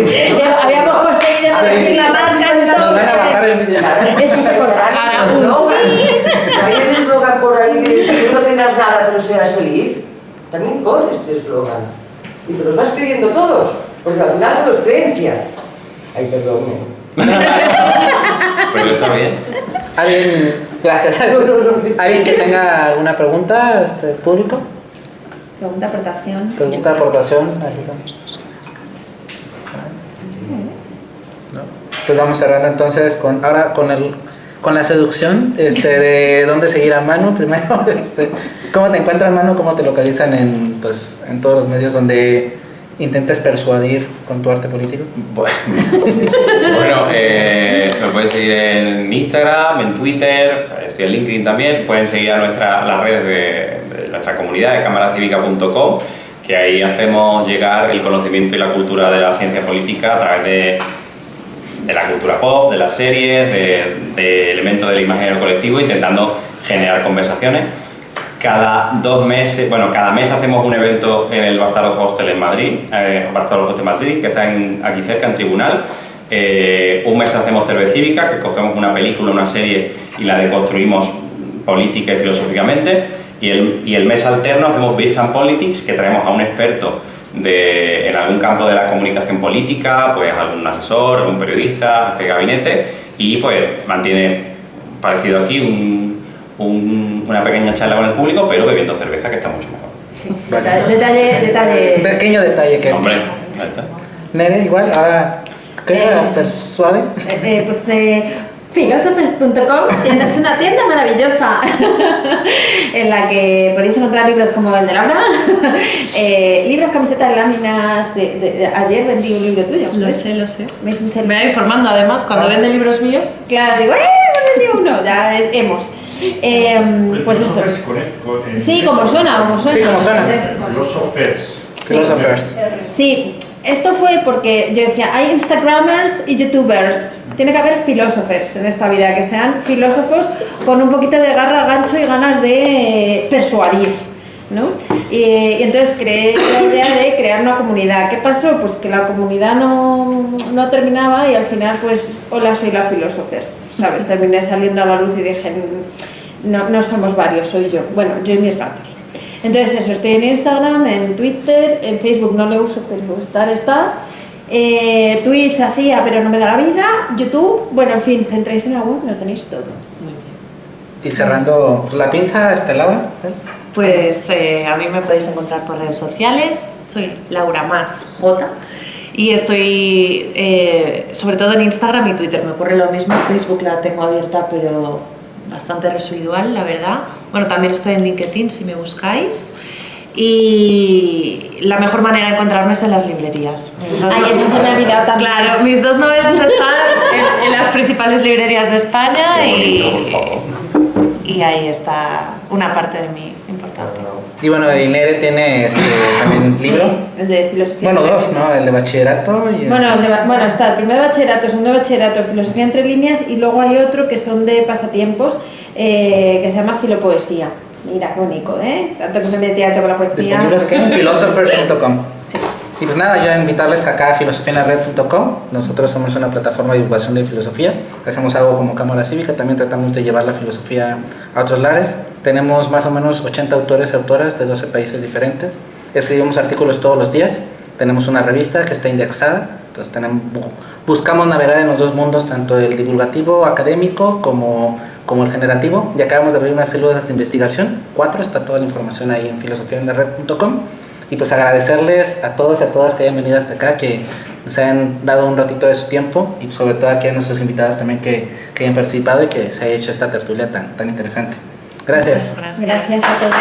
Habíamos conseguido decir la marca y todo. Nos van a bajar el vídeo. Eso se cortará. Hay un eslogan por ahí que no tengas nada pero seas feliz. También corre este eslogan. Y te los vas creyendo todos. Porque al final todo es creencia. Ay, perdón. Pero está bien. ¿Alguien, gracias, ¿alguien que tenga alguna pregunta, público? Pregunta, aportación. Pregunta, aportación. ¿No? Pues vamos cerrando entonces ahora con la seducción, de dónde seguir a Manu primero. ¿Cómo te encuentran, Manu? ¿Cómo te localizan en todos los medios donde intentes persuadir con tu arte político? Bueno, me pueden seguir en Instagram, en Twitter, estoy en LinkedIn también. Pueden seguir a las redes de nuestra comunidad de camaracívica.com, que ahí hacemos llegar el conocimiento y la cultura de la ciencia política a través de la cultura pop, de las series, de elementos del imaginario colectivo, intentando generar conversaciones. Cada mes hacemos un evento en el Bastardo Hostel en Madrid, Bastardo Hostel Madrid, que está aquí cerca, en Tribunal. Un mes hacemos Cervecívica, que cogemos una película, una serie y la deconstruimos política y filosóficamente. Y el mes alterno hacemos Beers and Politics, que traemos a un experto en algún campo de la comunicación política, pues algún asesor, algún periodista, jefe de gabinete, y pues mantiene, parecido aquí, una pequeña charla con el público, pero bebiendo cerveza, que está mucho mejor. Sí. Detalle. Pequeño detalle que Hombre, ahí está. Nere, igual, ahora, ¿qué persuade? Philosophers.com es una tienda maravillosa en la que podéis encontrar libros como el de Laura, libros, camisetas, láminas. Ayer vendí un libro tuyo. Lo sé. Me voy informando además cuando vende libros míos. Claro, digo, me vendí uno, ya hemos. Pues eso. Sí, como suena. Sí, como suena. Philosophers. Sí, esto fue porque yo decía, hay Instagramers y YouTubers. Tiene que haber filósofos en esta vida, que sean filósofos con un poquito de garra, gancho y ganas de persuadir, ¿no? Y entonces creé la idea de crear una comunidad. ¿Qué pasó? Pues que la comunidad no terminaba y al final, pues, hola, soy la filósofer, ¿sabes? Terminé saliendo a la luz y dije, no somos varios, soy yo. Bueno, yo y mis gatos. Entonces eso, estoy en Instagram, en Twitter, en Facebook no lo uso, pero está. Twitch hacía, pero no me da la vida. YouTube, bueno, en fin, si entráis en la web lo tenéis todo. Muy bien. Y cerrando la pinza, Laura. Pues a mí me podéis encontrar por redes sociales, soy Laura Mas J y estoy sobre todo en Instagram y Twitter. Me ocurre lo mismo, Facebook la tengo abierta pero bastante residual, la verdad. Bueno, también estoy en LinkedIn si me buscáis. Y la mejor manera de encontrarme es en las librerías. Ay, eso se me ha olvidado también. Claro, mis 2 novelas están en las principales librerías de España y ahí está una parte de mí importante. Y bueno, Inere tiene también libro. El de filosofía. Bueno, 2, ¿no? El de bachillerato. Y Bueno, está el primer de bachillerato, el segundo de bachillerato, filosofía entre líneas, y luego hay otro que son de pasatiempos que se llama filopoesía. Mira, qué bonito, ¿eh? Tanto que me metí a con la poesía. Disponibles en philosophers.com. Sí. Y pues nada, yo invitarles acá a filosofiaenlared.com. Nosotros somos una plataforma de divulgación de filosofía. Hacemos algo como Cámara Cívica, también tratamos de llevar la filosofía a otros lares. Tenemos más o menos 80 autores y autoras de 12 países diferentes. Escribimos artículos todos los días. Tenemos una revista que está indexada. Entonces buscamos navegar en los dos mundos, tanto el divulgativo académico como el generativo. Y acabamos de abrir unas células de investigación, 4, está toda la información ahí en filosofiaenlared.com. Y pues agradecerles a todos y a todas que hayan venido hasta acá, que nos hayan dado un ratito de su tiempo, y sobre todo aquí a nuestros invitados también que hayan participado y que se haya hecho esta tertulia tan interesante. Gracias. Gracias a todos.